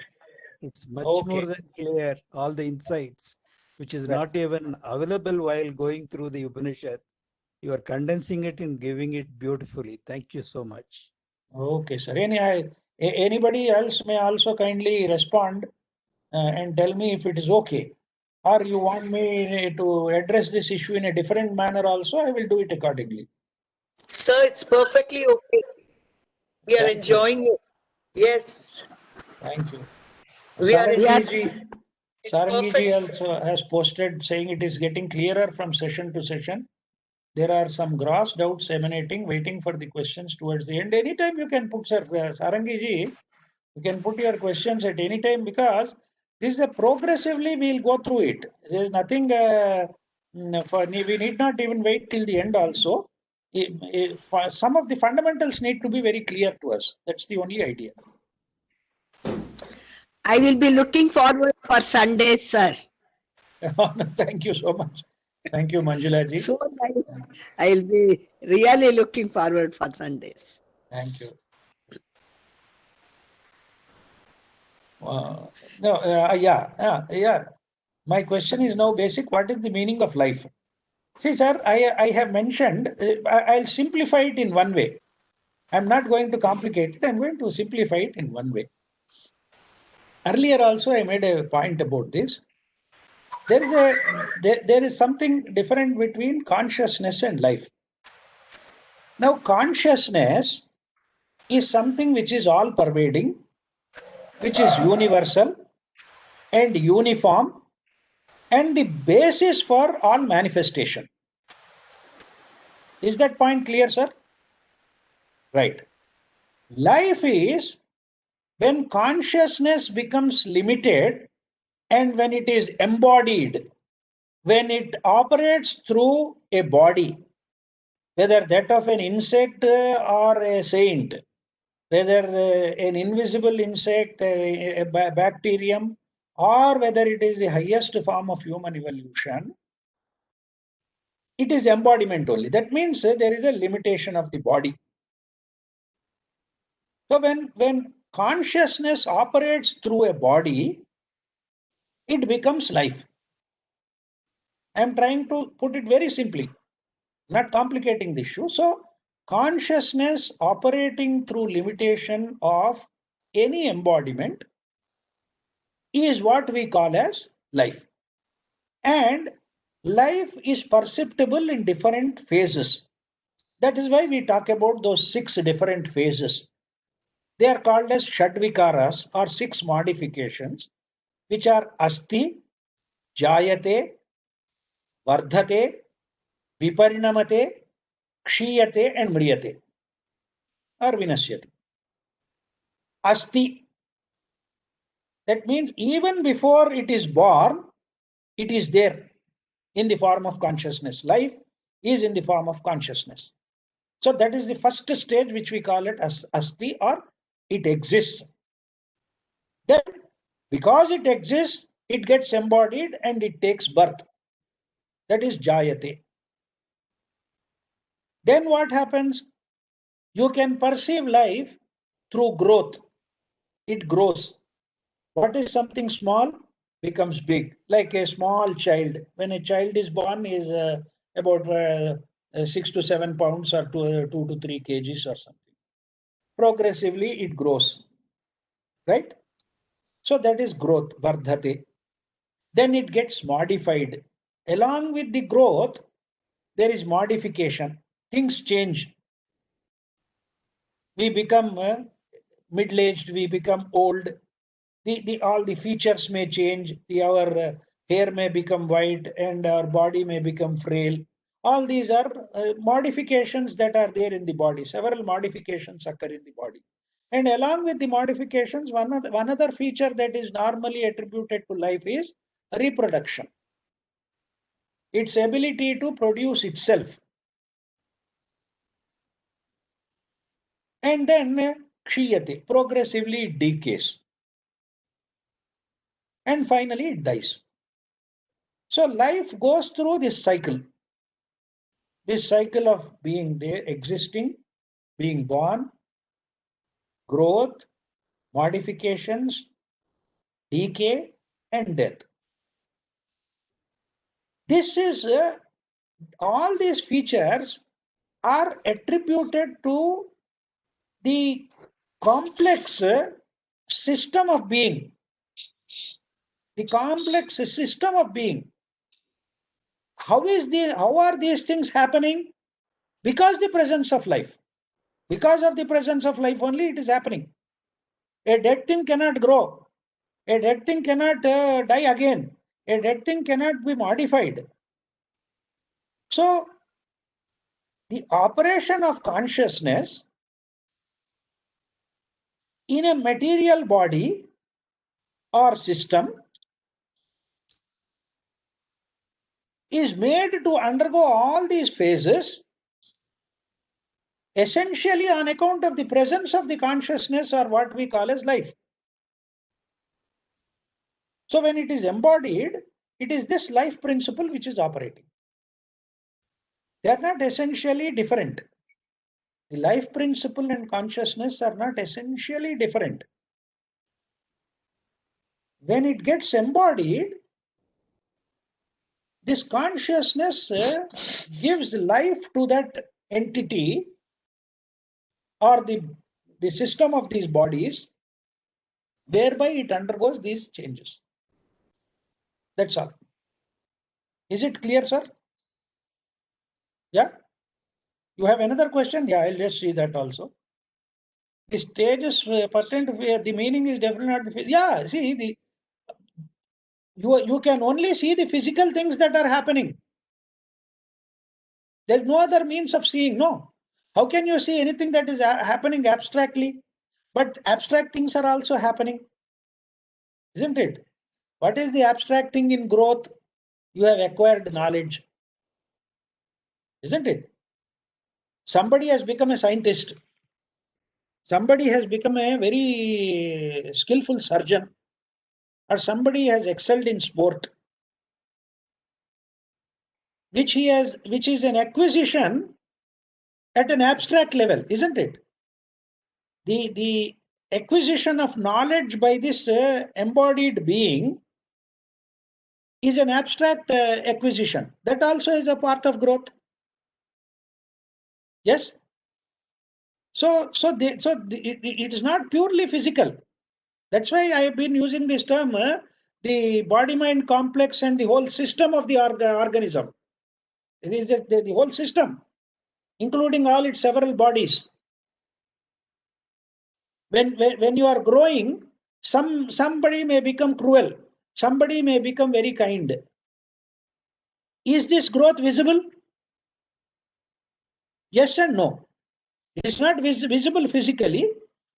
It's much more than clear. All the insights, which is not even available while going through the Upanishad. You are condensing it and giving it beautifully. Thank you so much. Okay, sir. Anybody else may also kindly respond and tell me if it is okay. Or you want me to address this issue in a different manner also, I will do it accordingly. Sir, it's perfectly okay. We are enjoying it. Yes. Thank you. Sarangiji also has posted saying it is getting clearer from session to session. There are some gross doubts emanating, waiting for the questions towards the end. Anytime you can put, sir, Sarangiji, you can put your questions at any time, because this is a progressively we'll go through it. There is nothing we need not even wait till the end also. Some of the fundamentals need to be very clear to us. That's the only idea. I will be looking forward for Sundays, sir. Thank you so much. Thank you, Manjula ji. So nice. I will be really looking forward for Sundays. Thank you. My question is now basic. What is the meaning of life? See, sir, I have mentioned, I'll simplify it in one way. I'm not going to complicate it. I'm going to simplify it in one way. Earlier also, I made a point about this. There is something different between consciousness and life. Now, consciousness is something which is all pervading, which is universal and uniform, and the basis for all manifestation. Is that point clear, sir? Right. Life is when consciousness becomes limited and when it is embodied, when it operates through a body, whether that of an insect or a saint, whether an invisible insect, a bacterium, or whether it is the highest form of human evolution, it is embodiment only. That means there is a limitation of the body. So when consciousness operates through a body, it becomes life. I am trying to put it very simply, not complicating the issue. So consciousness operating through limitation of any embodiment is what we call as life. And life is perceptible in different phases. That is why we talk about those 6 different phases. They are called as Shadvikaras, or 6 modifications, which are Asti, Jayate, Vardhate, Viparinamate, Kshiyate and Mriyate, or Vinasyate. Asti, that means even before it is born, it is there in the form of consciousness. Life is in the form of consciousness. So that is the first stage, which we call it as Asti, or it exists. Then, because it exists, it gets embodied and it takes birth. That is Jayate. Then what happens? You can perceive life through growth. It grows. What is something small becomes big, like a small child. When a child is born, is about 6 to 7 pounds, or 2 to 3 kgs or something. Progressively it grows, right? So that is growth, vardhate. Then it gets modified. Along with the growth, there is modification. Things change. We become middle-aged, we become old. All the features may change. Our hair may become white and our body may become frail. All these are modifications that are there in the body. Several modifications occur in the body. And along with the modifications, one other feature that is normally attributed to life is reproduction. Its ability to produce itself. And then kshiyate, progressively it decays. And finally it dies. So life goes through this cycle of being there, existing, being born, growth, modifications, decay, and death. This is all these features are attributed to the complex system of being. The complex system of being. How are these things happening? Because the presence of life. Because of the presence of life only it is happening. A dead thing cannot grow. A dead thing cannot die again. A dead thing cannot be modified. So the operation of consciousness in a material body or system is made to undergo all these phases essentially on account of the presence of the consciousness, or what we call as life. So when it is embodied, it is this life principle which is operating. They are not essentially different. The life principle and consciousness are not essentially different. When it gets embodied, this consciousness gives life to that entity or the system of these bodies, whereby it undergoes these changes. That's all. Is it clear, sir? Yeah? You have another question? Yeah, I'll just see that also. The stages pertain to the meaning is definitely not the. Yeah, see, you can only see the physical things that are happening. There's no other means of seeing. No. How can you see anything that is happening abstractly? But abstract things are also happening, isn't it? What is the abstract thing in growth? You have acquired knowledge, isn't it? Somebody has become a scientist. Somebody has become a very skillful surgeon, or somebody has excelled in sport. which is an acquisition at an abstract level, isn't it? The acquisition of knowledge by this embodied being is an abstract acquisition. That also is a part of growth. Yes. It is not purely physical. That's why I have been using this term, the body-mind complex and the whole system of the organism. It is the whole system, including all its several bodies. When you are growing, somebody may become cruel, somebody may become very kind. Is this growth visible? Yes and no. It is not visible physically,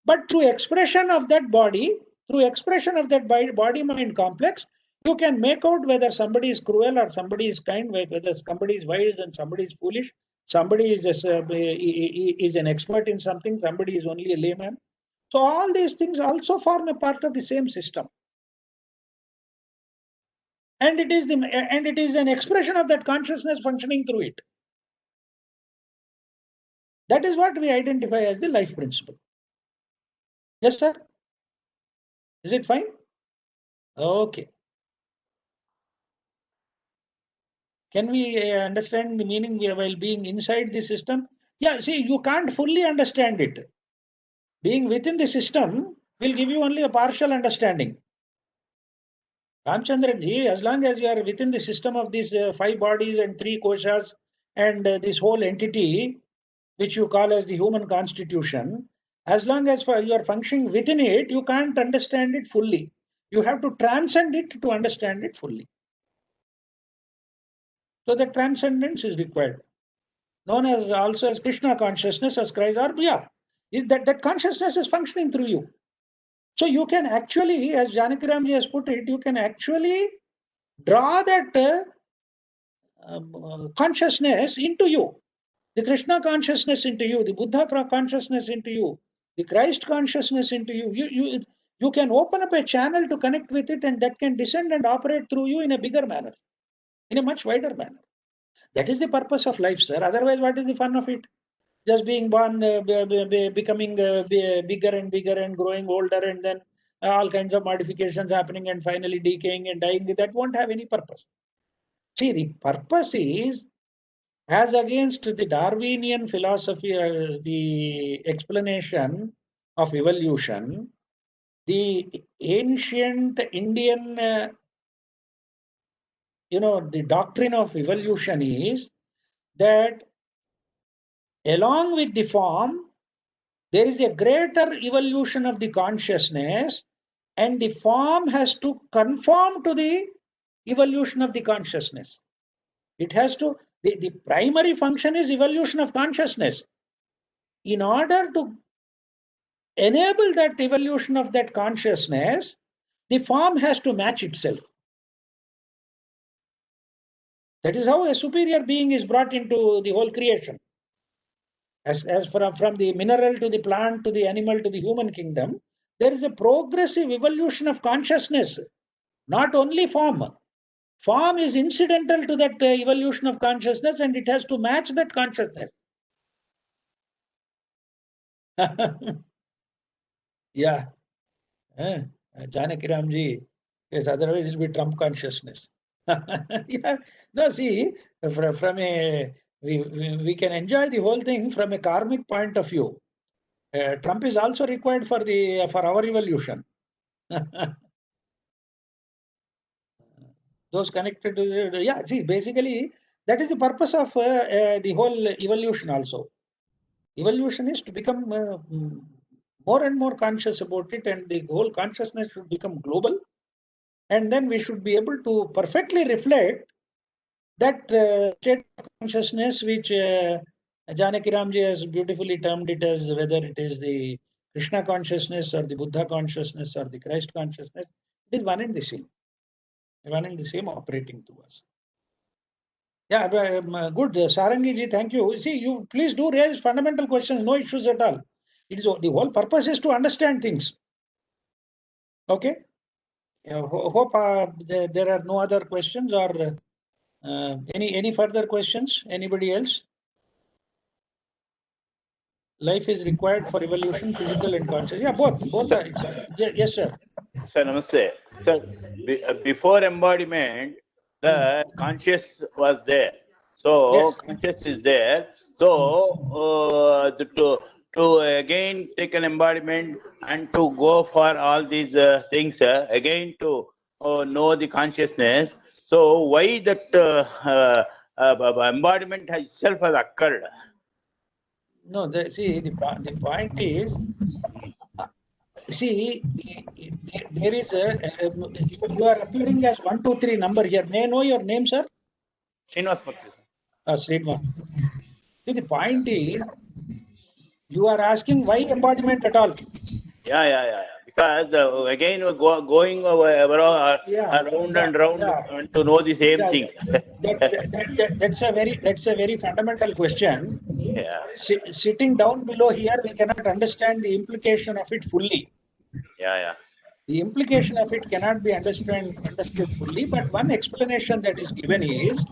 but through expression of that body, through expression of that body-mind complex, you can make out whether somebody is cruel or somebody is kind, whether somebody is wise and somebody is foolish, somebody is an expert in something, somebody is only a layman. So all these things also form a part of the same system. And it is an expression of that consciousness functioning through it. That is what we identify as the life principle. Yes, sir? Is it fine? Okay. Can we understand the meaning while being inside the system? Yeah, see, you can't fully understand it. Being within the system will give you only a partial understanding. Ramchandranji, as long as you are within the system of these 5 bodies and 3 koshas and this whole entity, which you call as the human constitution, as long as you are functioning within it, you can't understand it fully. You have to transcend it to understand it fully. So the transcendence is required, known as also as Krishna consciousness, as Christ, or that consciousness is functioning through you. So you can actually, as Janakiramji has put it, you can actually draw that consciousness into you. The Krishna consciousness into you, the Buddha consciousness into you, the Christ consciousness into you. You can open up a channel to connect with it, and that can descend and operate through you in a bigger manner, in a much wider manner. That is the purpose of life, sir. Otherwise, what is the fun of it? Just being born, becoming bigger and bigger and growing older, and then all kinds of modifications happening and finally decaying and dying. That won't have any purpose. See, the purpose is, as against the Darwinian philosophy, the explanation of evolution, the ancient Indian, the doctrine of evolution is that along with the form, there is a greater evolution of the consciousness, and the form has to conform to the evolution of the consciousness. It has to, the primary function is evolution of consciousness. In order to enable that evolution of that consciousness, the form has to match itself. That is how a superior being is brought into the whole creation. As from the mineral to the plant to the animal to the human kingdom, there is a progressive evolution of consciousness, not only form. Form is incidental to that evolution of consciousness, and it has to match that consciousness. Yeah. Janakiramji, yes, otherwise it will be Trump consciousness. Yeah. No, see, from a, we can enjoy the whole thing from a karmic point of view. Trump is also required for our evolution. Those connected to the, see, basically that is the purpose of the whole evolution also. Evolution is to become more and more conscious about it, and the whole consciousness should become global, and then we should be able to perfectly reflect that state of consciousness which Janakiramji has beautifully termed it as, whether it is the Krishna consciousness or the Buddha consciousness or the Christ consciousness, it is one and the same. One and the same operating through us. Yeah, good. Sarangi ji, thank you. See, you please do raise fundamental questions, no issues at all. It is the whole purpose is to understand things. Okay. Hope there are no other questions, or Any further questions? Anybody else? Life is required for evolution, physical and conscious. Yeah, both are. Yes, sir. Sir, namaste. Sir, before embodiment, the conscious was there. So Yes. conscious is there. So to again take an embodiment and to go for all these things again to know the consciousness. So why that embodiment itself has occurred? No, the point is, see, there is you are appearing as 1, 2, 3 number here. May I know your name, sir? Srinivas Murthy, sir. Srinivas. See, the point is, you are asking why embodiment at all? Yeah. Because again we're going around and round and to know the same thing. That's a very fundamental question. Yeah. Sitting down below here, we cannot understand the implication of it fully. Yeah. The implication of it cannot be understood fully, but one explanation that is given is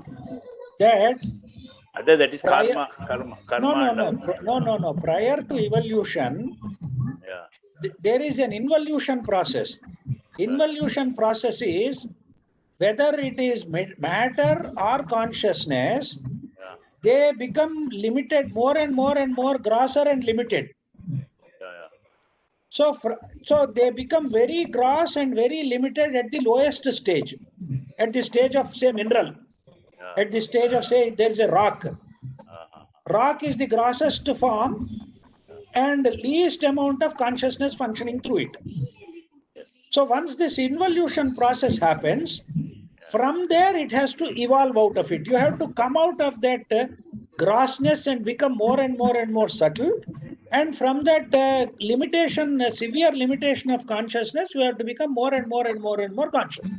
that That is prior, karma. No. Prior to evolution, there is an involution process. Involution process is whether it is matter or consciousness, they become limited more and more grosser and limited. So they become very gross and very limited at the lowest stage, at the stage of say mineral, at the stage of say there is a rock. Rock is the grossest form and least amount of consciousness functioning through it. So once this involution process happens, from there it has to evolve out of it. You have to come out of that grossness and become more and more subtle. And from that limitation, severe limitation of consciousness, you have to become more and more conscious.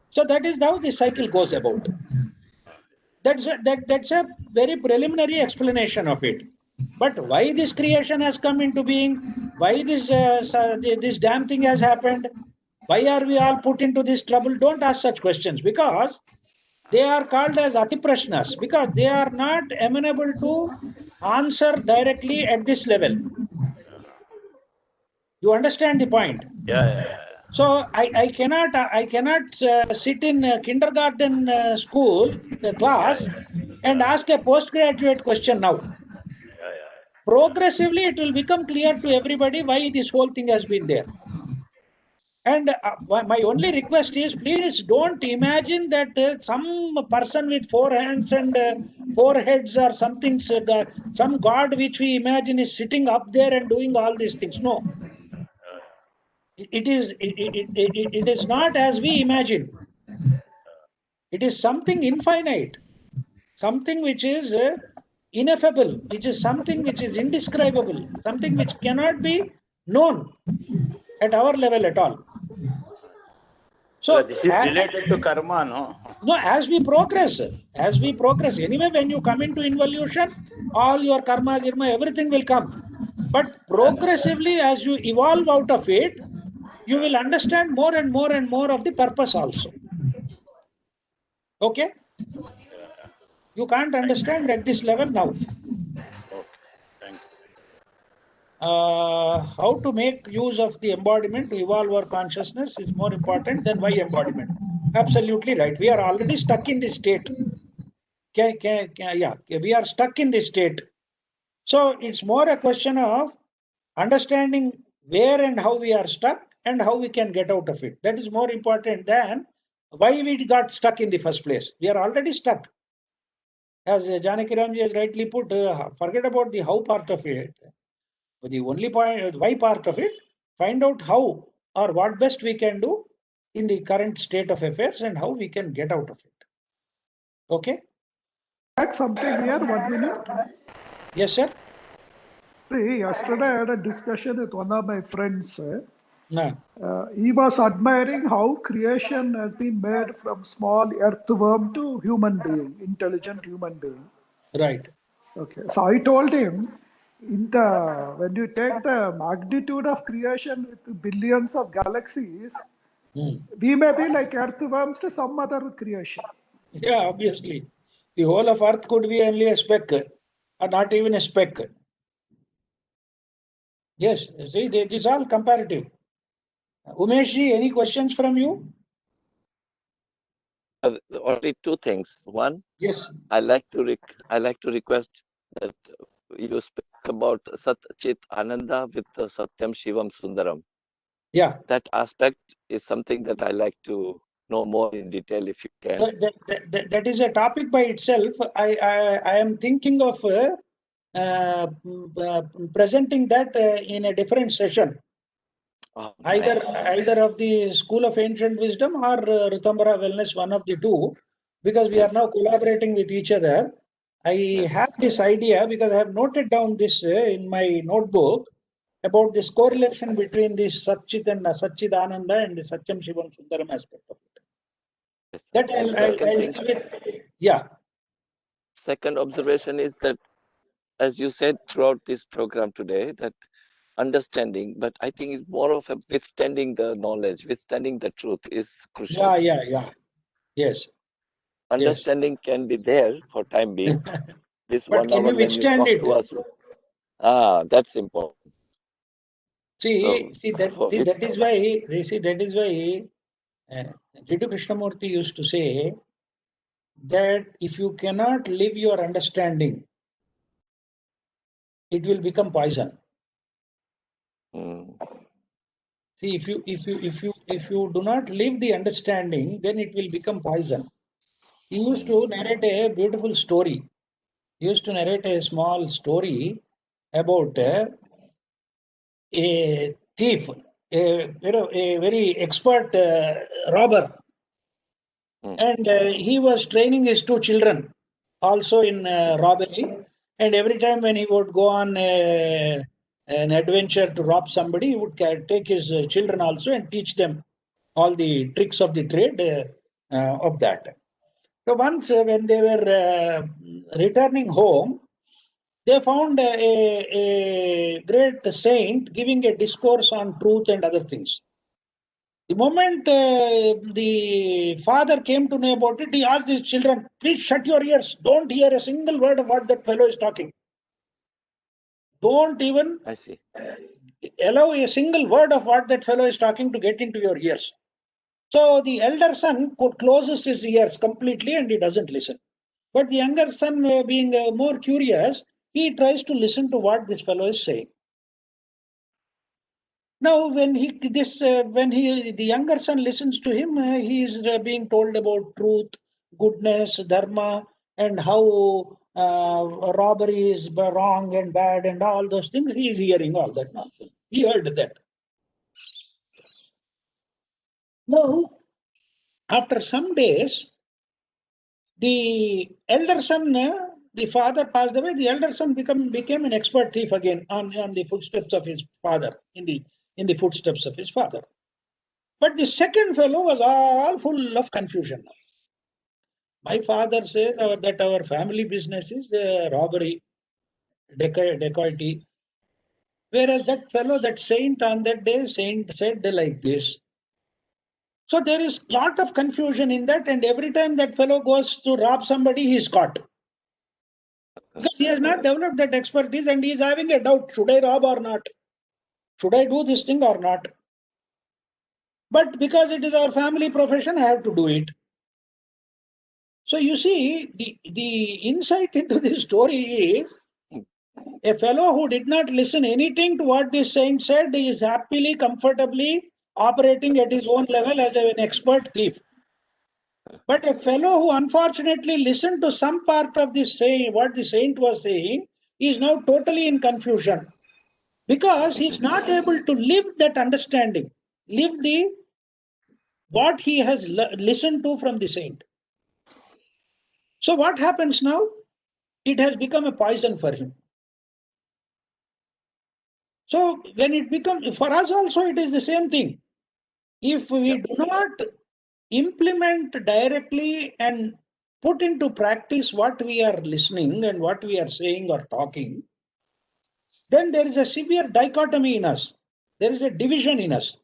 So that is how the cycle goes about. That's a very preliminary explanation of it. But why this creation has come into being, why this damn thing has happened, why are we all put into this trouble? Don't ask such questions, because they are called as atiprashnas, because they are not amenable to answer directly at this level. You understand the point? Yeah. So I cannot sit in kindergarten school class and ask a postgraduate question now. Progressively, it will become clear to everybody why this whole thing has been there. And my only request is, please don't imagine that some person with 4 hands and 4 heads or something, some god which we imagine is sitting up there and doing all these things. No. It is not as we imagine. It is something infinite, something which is ineffable, which is something which is indescribable, something which cannot be known at our level at all. So this is related to karma, no? No, as we progress. Anyway, when you come into involution, all your karma, girma, everything will come. But progressively, as you evolve out of it, you will understand more and more of the purpose also. Okay? You can't understand at this level now. Okay, thank you. How to make use of the embodiment to evolve our consciousness is more important than why embodiment. Absolutely right. We are already stuck in this state. We are stuck in this state. So it's more a question of understanding where and how we are stuck and how we can get out of it. That is more important than why we got stuck in the first place. We are already stuck. As Janaki Ramji has rightly put, forget about the how part of it. The only point, why part of it, find out how or what best we can do in the current state of affairs and how we can get out of it. Okay? Add something here, 1 minute. Yes, sir. See, yesterday I had a discussion with one of my friends. No. He was admiring how creation has been made from small earthworm to human being, intelligent human being. Right. Okay. So I told him, when you take the magnitude of creation with billions of galaxies, we may be like earthworms to some other creation. Yeah, obviously. The whole of Earth could be only a speck, or not even a speck. Yes, see, it is all comparative. Umeshji, any questions from you? Only two things. One, Yes. I like to request that you speak about Sat Chit Ananda with Satyam Shivam Sundaram. Yeah. That aspect is something that I like to know more in detail if you can. That is a topic by itself. I am thinking of presenting that in a different session. Oh, Either nice. either of the School of Ancient Wisdom or Ritambara Wellness, one of the two, because we are now collaborating with each other. I have this idea because I have noted down this in my notebook about this correlation between this Satchit and Satchidananda and the Satyam Shivam Sundaram aspect of it. Yes, That and yeah. Second observation is that, as you said throughout this program today, that understanding, but I think it's more of a withstanding the knowledge, withstanding the truth is crucial. Yeah. Yes. Understanding can be there for time being. This But 1 can hour you when you withstand talk it? to us, that's important. So That is why, Jiddu Krishnamurti used to say that if you cannot live your understanding, it will become poison. See, if you do not live the understanding, then it will become poison. He used to narrate a beautiful story. He used to narrate a small story about a thief, a very expert robber, and he was training his two children also in robbery. And every time when he would go on an adventure to rob somebody, he would take his children also and teach them all the tricks of the trade of that. So once when they were returning home, they found a great saint giving a discourse on truth and other things. The moment the father came to know about it, he asked his children, please shut your ears. Don't hear a single word of what that fellow is talking. Don't even allow a single word of what that fellow is talking to get into your ears. So the elder son closes his ears completely and he doesn't listen. But the younger son, being more curious, he tries to listen to what this fellow is saying. Now, when the younger son listens to him, he is being told about truth, goodness, dharma, and how robbery is wrong and bad, and all those things. He is hearing all that nonsense. He heard that. Now, after some days, the elder son, the father passed away. The elder son became an expert thief again on the footsteps of his father, in the footsteps of his father. But the second fellow was all full of confusion. My father says that our family business is robbery, dacoity. Whereas that fellow, that saint on that day, saint said like this. So there is lot of confusion in that, and every time that fellow goes to rob somebody, he is caught. Because he has not developed that expertise and he is having a doubt, should I rob or not? Should I do this thing or not? But because it is our family profession, I have to do it. So you see, the insight into this story is a fellow who did not listen anything to what this saint said is happily, comfortably operating at his own level as an expert thief. But a fellow who unfortunately listened to some part of this saying, what the saint was saying, is now totally in confusion because he is not able to live that understanding, live what he has listened to from the saint. So what happens now? It has become a poison for him. So when it becomes, for us also it is the same thing. If we do not implement directly and put into practice what we are listening and what we are saying or talking, then there is a severe dichotomy in us. There is a division in us.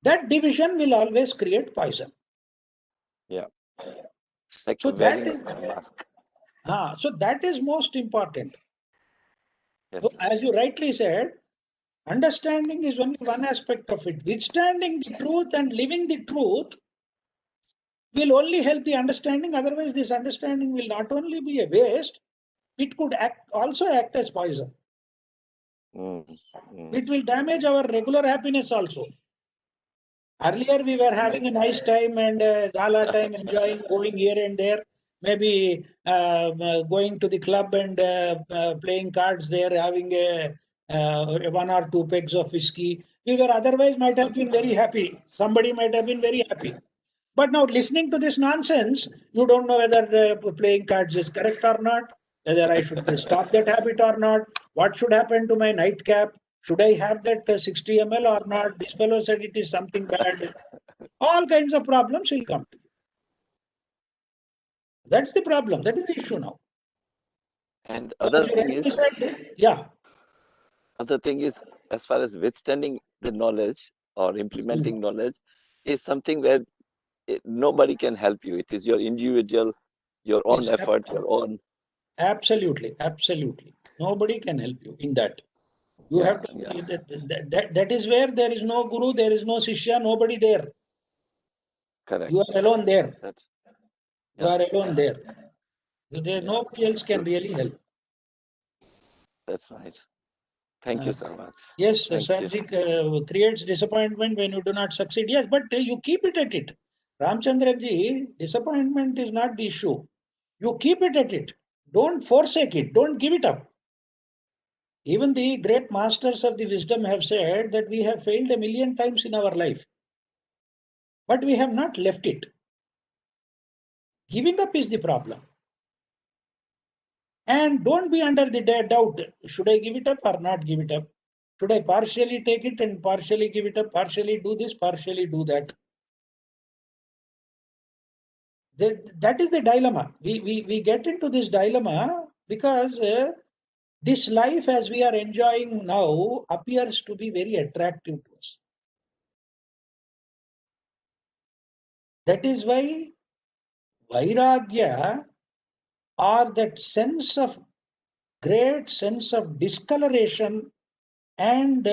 That division will always create poison. Yeah. Like So wearing that is, a mask. so that is most important. Yes. So as you rightly said, understanding is only one aspect of it. Withstanding the truth and living the truth will only help the understanding. Otherwise, this understanding will not only be a waste, it could also act as poison. It will damage our regular happiness also. Earlier, we were having a nice time and gala time, enjoying, going here and there, maybe going to the club and playing cards there, having one or two pegs of whiskey. We were otherwise might have been very happy. Somebody might have been very happy. But now listening to this nonsense, you don't know whether playing cards is correct or not, whether I should stop that habit or not, what should happen to my nightcap, should I have that 60 ml or not, this fellow said it is something bad. All kinds of problems will come to you. That's the problem. That is the issue now. And other thing is, other thing is, as far as withstanding the knowledge or implementing knowledge is something where nobody can help you. It is your individual, your own effort, your own. Absolutely, absolutely. Nobody can help you in that. You have to. That is where there is no guru, there is no shishya, nobody there. Correct. You are alone there. You are alone there. Nobody else can really help. That's right. Thank you so much. Yes, Sarji creates disappointment when you do not succeed. Yes, but you keep it at it. Ramchandraji, disappointment is not the issue. You keep it at it. Don't forsake it. Don't give it up. Even the great masters of the wisdom have said that we have failed 1,000,000 times in our life, but we have not left it. Giving up is the problem. And don't be under the doubt, should I give it up or not give it up? Should I partially take it and partially give it up, partially do this, partially do that? That is the dilemma. We get into this dilemma because this life as we are enjoying now appears to be very attractive to us. That is why Vairagya, or that sense of great sense of discoloration and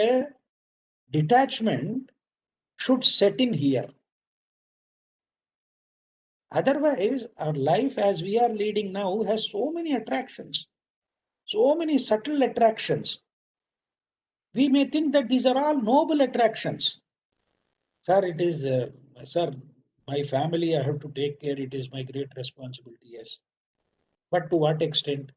detachment, should set in here. Otherwise, our life as we are leading now has so many attractions, so many subtle attractions. We may think that these are all noble attractions. Sir, it is, sir, my family, I have to take care. It is my great responsibility. Yes. But to what extent?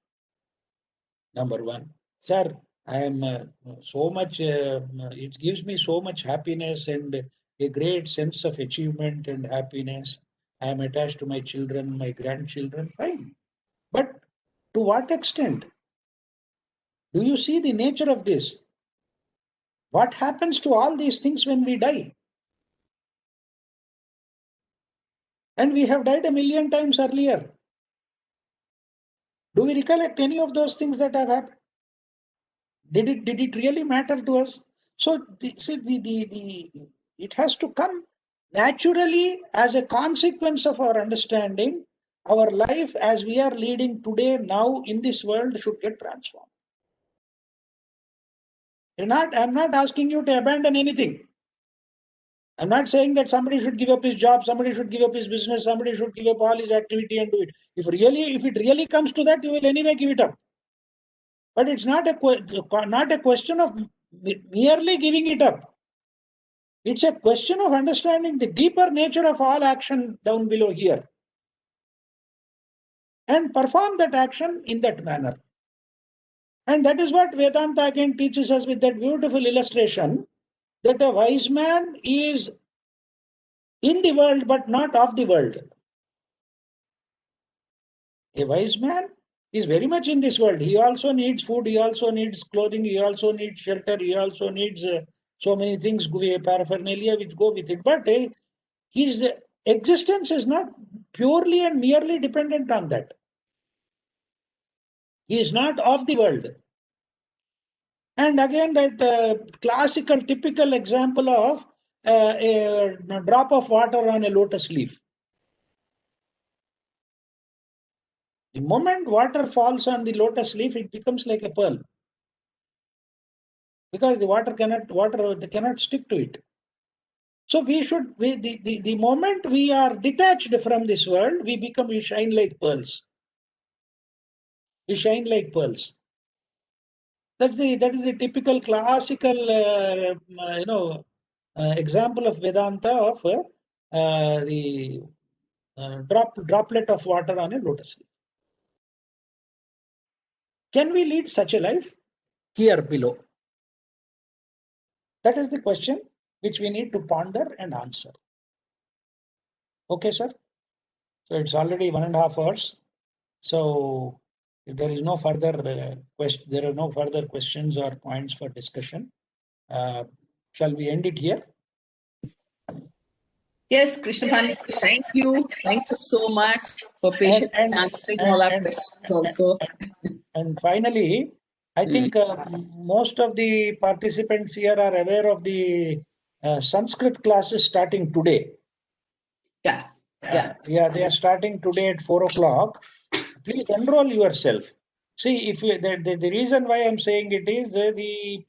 Number one. Sir, I am so much, it gives me so much happiness and a great sense of achievement and happiness. I am attached to my children, my grandchildren. Fine. But to what extent? Do you see the nature of this? What happens to all these things when we die? And we have died 1,000,000 times earlier. Do we recollect any of those things that have happened? Did it really matter to us? So it has to come naturally as a consequence of our understanding. Our life as we are leading today, now in this world, should get transformed. I'm not asking you to abandon anything. I'm not saying that somebody should give up his job, somebody should give up his business, somebody should give up all his activity and do it. If it really comes to that, you will anyway give it up. But it's not a question of merely giving it up. It's a question of understanding the deeper nature of all action down below here and perform that action in that manner. And that is what Vedanta again teaches us with that beautiful illustration that a wise man is in the world but not of the world. A wise man is very much in this world. He also needs food, he also needs clothing, he also needs shelter, he also needs so many things, paraphernalia which go with it. But his existence is not purely and merely dependent on that. He is not of the world. And again, that classical, typical example of a drop of water on a lotus leaf. The moment water falls on the lotus leaf, it becomes like a pearl. Because the water cannot stick to it. So the moment we are detached from this world, we shine like pearls. We shine like pearls. That is the typical classical example of Vedanta of the droplet of water on a lotus leaf. Can we lead such a life? Here below. That is the question which we need to ponder and answer. Okay, sir. So it's already 1.5 hours. So if there is no further there are no further questions or points for discussion, shall we end it here? Yes, Krishnaphani, thank you. Thank you so much for patiently answering all our questions also. And finally, I think most of the participants here are aware of the Sanskrit classes starting today. Yeah. Yeah, they are starting today at 4 o'clock. Please enroll yourself. See, if you, the reason why I'm saying it is the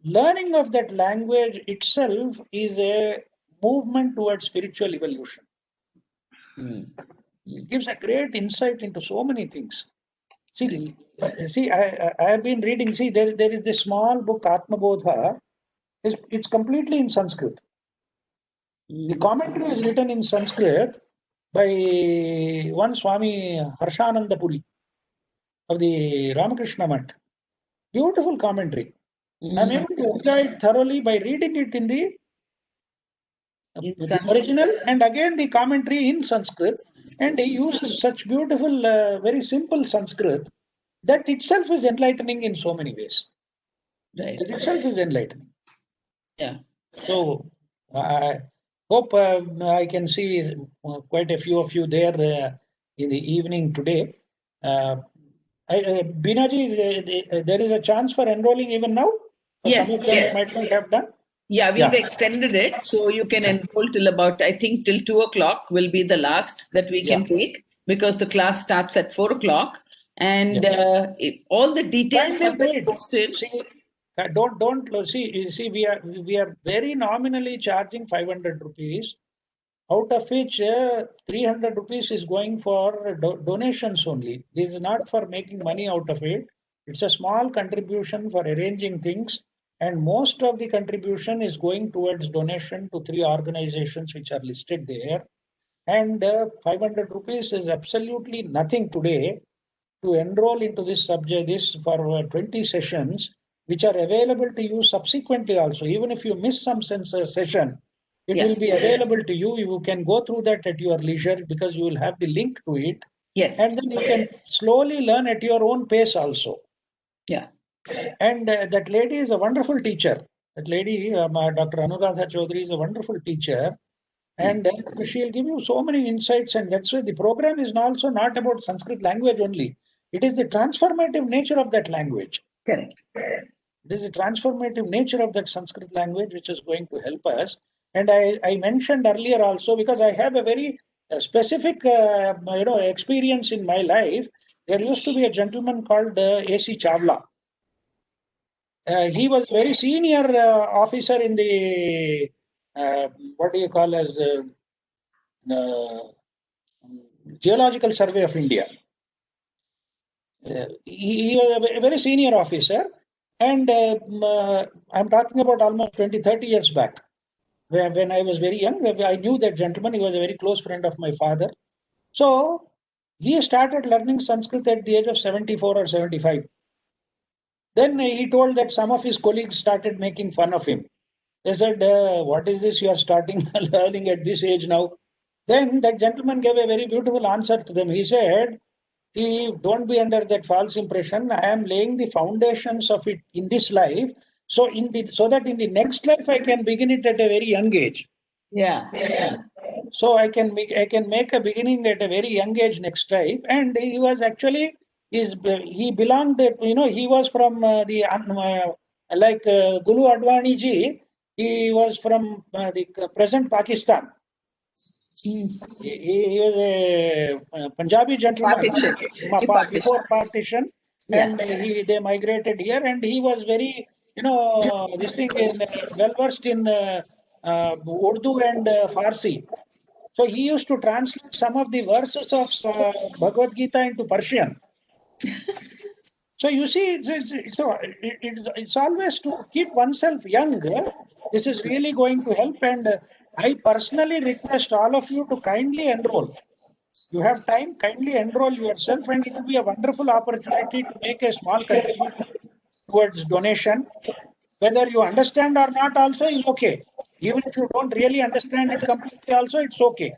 learning of that language itself is a movement towards spiritual evolution. It gives a great insight into so many things. See, I have been reading. See, there is this small book, Atmabodha. It's completely in Sanskrit. The commentary is written in Sanskrit by one Swami Harshananda Puri of the Ramakrishna Math. Beautiful commentary. I'm able to enjoy it thoroughly by reading it in the original and again the commentary in Sanskrit. And he uses such beautiful, very simple Sanskrit that itself is enlightening in so many ways. Right. It itself is enlightening. Yeah. So I hope I can see quite a few of you there in the evening today. Binaji, there is a chance for enrolling even now? Yes, some of them yes. might not have done. Yeah, we've extended it. So you can enroll till about, I think, till 2 o'clock will be the last that we can take because the class starts at 4 o'clock. And all the details have been posted. See, don't see. We are very nominally charging 500 rupees, out of which 300 rupees is going for donations only. This is not for making money out of it. It's a small contribution for arranging things, and most of the contribution is going towards donation to 3 organizations which are listed there. And 500 rupees is absolutely nothing today to enroll into this subject, this for 20 sessions, which are available to you subsequently also. Even if you miss some session, it will be available to you. You can go through that at your leisure because you will have the link to it. Yes. And then you can slowly learn at your own pace also. Yeah. And that lady is a wonderful teacher. That lady, Dr. Anuradha Chaudhary, is a wonderful teacher. And she'll give you so many insights. And that's why the program is also not about Sanskrit language only. It is the transformative nature of that language. Correct. It is the transformative nature of that Sanskrit language which is going to help us. And I mentioned earlier also, because I have a very specific experience in my life. There used to be a gentleman called A.C. Chawla. He was very senior officer in the what do you call as Geological Survey of India. He was a very senior officer, and I'm talking about almost 20-30 years back. When I was very young, I knew that gentleman. He was a very close friend of my father. So he started learning Sanskrit at the age of 74 or 75. Then he told that some of his colleagues started making fun of him. They said, what is this you are starting learning at this age now? Then that gentleman gave a very beautiful answer to them. He said, don't be under that false impression. I am laying the foundations of it in this life. So that in the next life I can begin it at a very young age. Yeah. So I can make a beginning at a very young age next life. And he was actually he belonged, he was from like Gulu Advani ji. He was from the present Pakistan. He was a Punjabi gentleman Partition. before partition, and they migrated here, and he was very, this thing well versed in Urdu and Farsi. So he used to translate some of the verses of Bhagavad Gita into Persian. So you see, it's always to keep oneself young. This is really going to help, and I personally request all of you to kindly enroll. You have time, kindly enroll yourself, and it will be a wonderful opportunity to make a small contribution towards donation. Whether you understand or not also is okay. Even if you don't really understand it completely also, it's okay.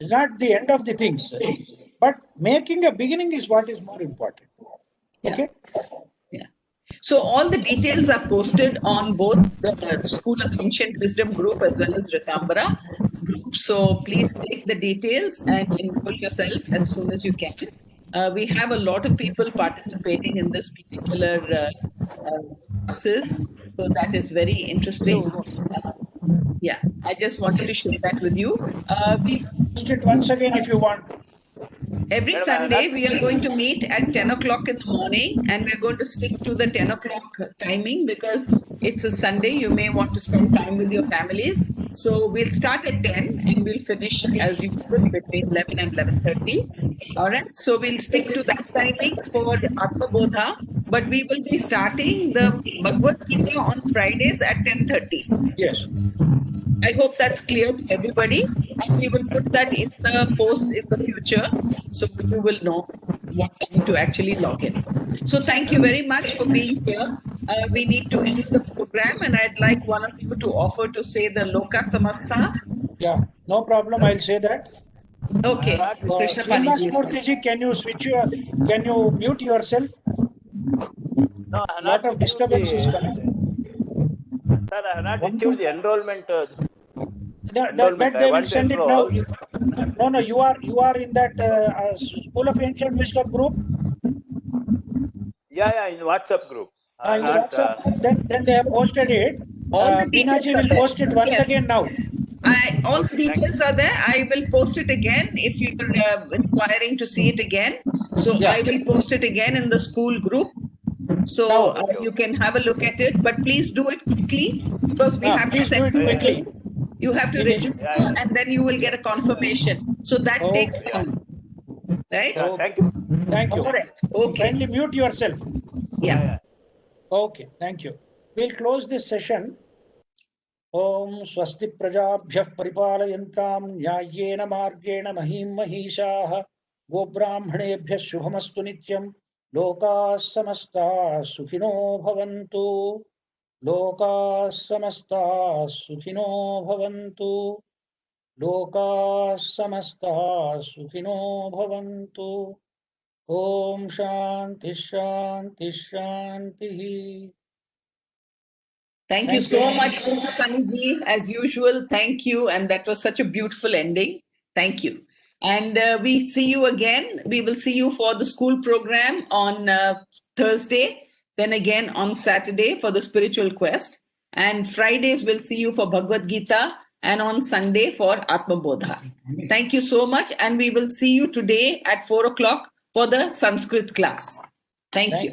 It's not the end of the things. But making a beginning is what is more important. Okay? Yeah. So all the details are posted on both the School of Ancient Wisdom group as well as Ritambara group. So please take the details and enroll yourself as soon as you can. We have a lot of people participating in this particular classes, so that is very interesting. Yeah, I just wanted to share that with you. We post it once again if you want. Every Sunday, we are going to meet at 10 o'clock in the morning, and we're going to stick to the 10 o'clock timing because it's a Sunday. You may want to spend time with your families. So we'll start at 10 and we'll finish as usual between 11 and 11:30. All right. So we'll stick to that timing for the Atmabodha, but we will be starting the Bhagavad Gita on Fridays at 10:30. Yes. I hope that's clear to everybody, and we will put that in the posts in the future, so you will know what time to actually log in. So thank you very much for being here. We need to end the program, and I'd like one of you to offer to say the Loka Samasta. Yeah, no problem. I'll say that. Okay. Krishnaphani ji, can you mute yourself? No, a lot of disturbance is coming. Sir, I have not received the enrollment. That they will send it now. No, you are in that School of Ancient Wisdom group. Yeah, in WhatsApp group. In the WhatsApp, then they have posted it. Bina ji will post it once again now. All the details are there. I will post it again if you are inquiring to see it again. So I will post it again in the school group. So you can have a look at it, but please do it quickly because we have to send it quickly. You have to register and then you will get a confirmation. So that takes time. Right? Thank you. Thank you. All right. Okay. Kindly mute yourself. Yeah. Okay. Thank you. We'll close this session. Om Swasti Prajabhyah Paripalayantam Nyayena Margena Mahim Mahishaha Gobrahmanebhyah Shubhamastu Nityam Loka Samasta Sukhino Bhavantu Loka Samasta Sukhino Bhavantu Loka Samasta Sukhino Bhavantu Om Shanti Shanti Shanti. Thank you so much, Krishnaphani ji. As usual, thank you. And that was such a beautiful ending. Thank you. And we see you again. We will see you for the school program on Thursday, then again on Saturday for the spiritual quest. And Fridays, we'll see you for Bhagavad Gita, and on Sunday for Atmabodha. Thank you so much. And we will see you today at 4 o'clock for the Sanskrit class. Thank you.